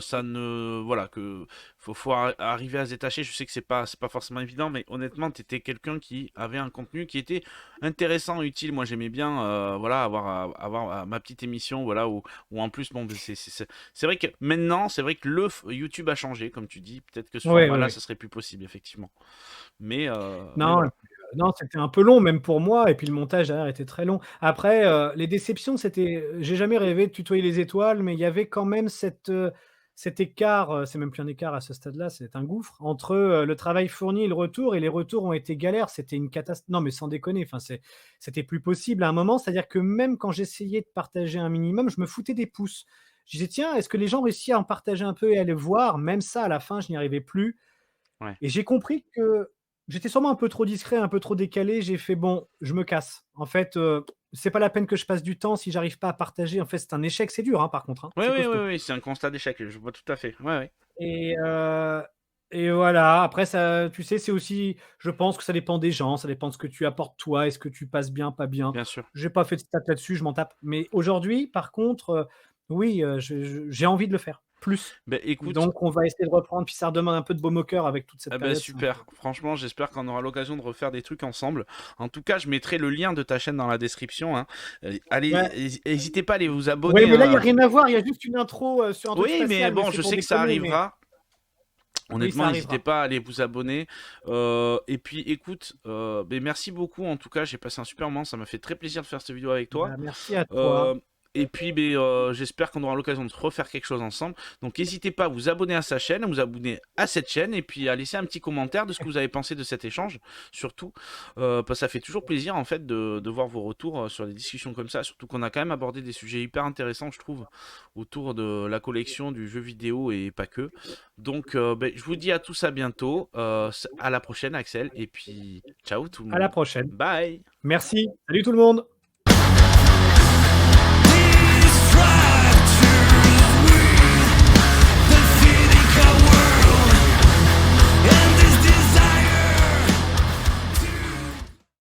ça ne. Voilà, que faut arriver à se détacher. Je sais que c'est pas forcément évident, mais honnêtement, tu étais quelqu'un qui avait un contenu qui était intéressant, utile. Moi, j'aimais bien voilà, avoir ma petite émission voilà, où en plus, bon, ben, c'est vrai que maintenant, c'est vrai que YouTube a changé, comme tu dis. Peut-être que ce Oui, oui, format-là, oui. ça serait plus possible, effectivement. Mais Non, voilà. non, c'était un peu long même pour moi et puis le montage derrière était très long. Après, les déceptions, c'était, j'ai jamais rêvé de tutoyer les étoiles, mais il y avait quand même cet écart, c'est même plus un écart à ce stade-là, c'est un gouffre entre, le travail fourni et les retours ont été galères. C'était une catastrophe. Non, mais sans déconner, enfin, c'était plus possible à un moment. C'est-à-dire que même quand j'essayais de partager un minimum, je me foutais des pouces. Je disais: «Tiens, est-ce que les gens réussissent à en partager un peu et à le voir?» Même ça, à la fin, je n'y arrivais plus. Ouais. Et j'ai compris que j'étais sûrement un peu trop discret, un peu trop décalé. J'ai fait: «Bon, je me casse. En fait, c'est pas la peine que je passe du temps si j'arrive pas à partager». En fait, c'est un échec, c'est dur, hein, par contre, hein, Oui, c'est oui, oui, costaud. oui, c'est un constat d'échec. Je vois tout à fait. Ouais, ouais, Et heu et voilà, après ça, tu sais, c'est aussi, je pense que ça dépend des gens, ça dépend de ce que tu apportes toi. Est-ce que tu passes bien, pas bien? bien sûr. J'ai pas fait de stats là-dessus, je m'en tape. Mais aujourd'hui, par contre, oui, j'ai envie de le faire, plus. Ben écoute, Donc on va essayer de reprendre, puis ça redemande un peu de baume au cœur avec toute cette ah bah période, c'est un peu. super, franchement j'espère qu'on aura l'occasion de refaire des trucs ensemble. En tout cas, je mettrai le lien de ta chaîne dans la description, hein. Allez, Ouais. n'hésitez pas à aller vous Ouais, abonner, mais là, il y a hein. rien à voir, il y a juste une intro, sur un truc Oui, mais spatial, mais bon, c'est je pour sais que ça déconner, mais arrivera. oui, Honnêtement, ça n'hésitez arrivera. pas à aller vous abonner. Et puis écoute, ben, merci beaucoup en tout cas, j'ai passé un super moment, ça m'a fait très plaisir de faire cette vidéo avec toi. Bah, merci à toi. Euh, et puis, ben, j'espère qu'on aura l'occasion de refaire quelque chose ensemble. Donc, n'hésitez pas à vous abonner à sa chaîne, à vous abonner à cette chaîne, et puis à laisser un petit commentaire de ce que vous avez pensé de cet échange. Surtout, parce que ça fait toujours plaisir en fait de voir vos retours sur des discussions comme ça. Surtout qu'on a quand même abordé des sujets hyper intéressants, je trouve, autour de la collection, du jeu vidéo et pas que. Donc, ben, je vous dis à tous à bientôt. À la prochaine, Axel. Et puis, ciao tout le À la monde. prochaine. Bye! Merci. Salut tout le monde.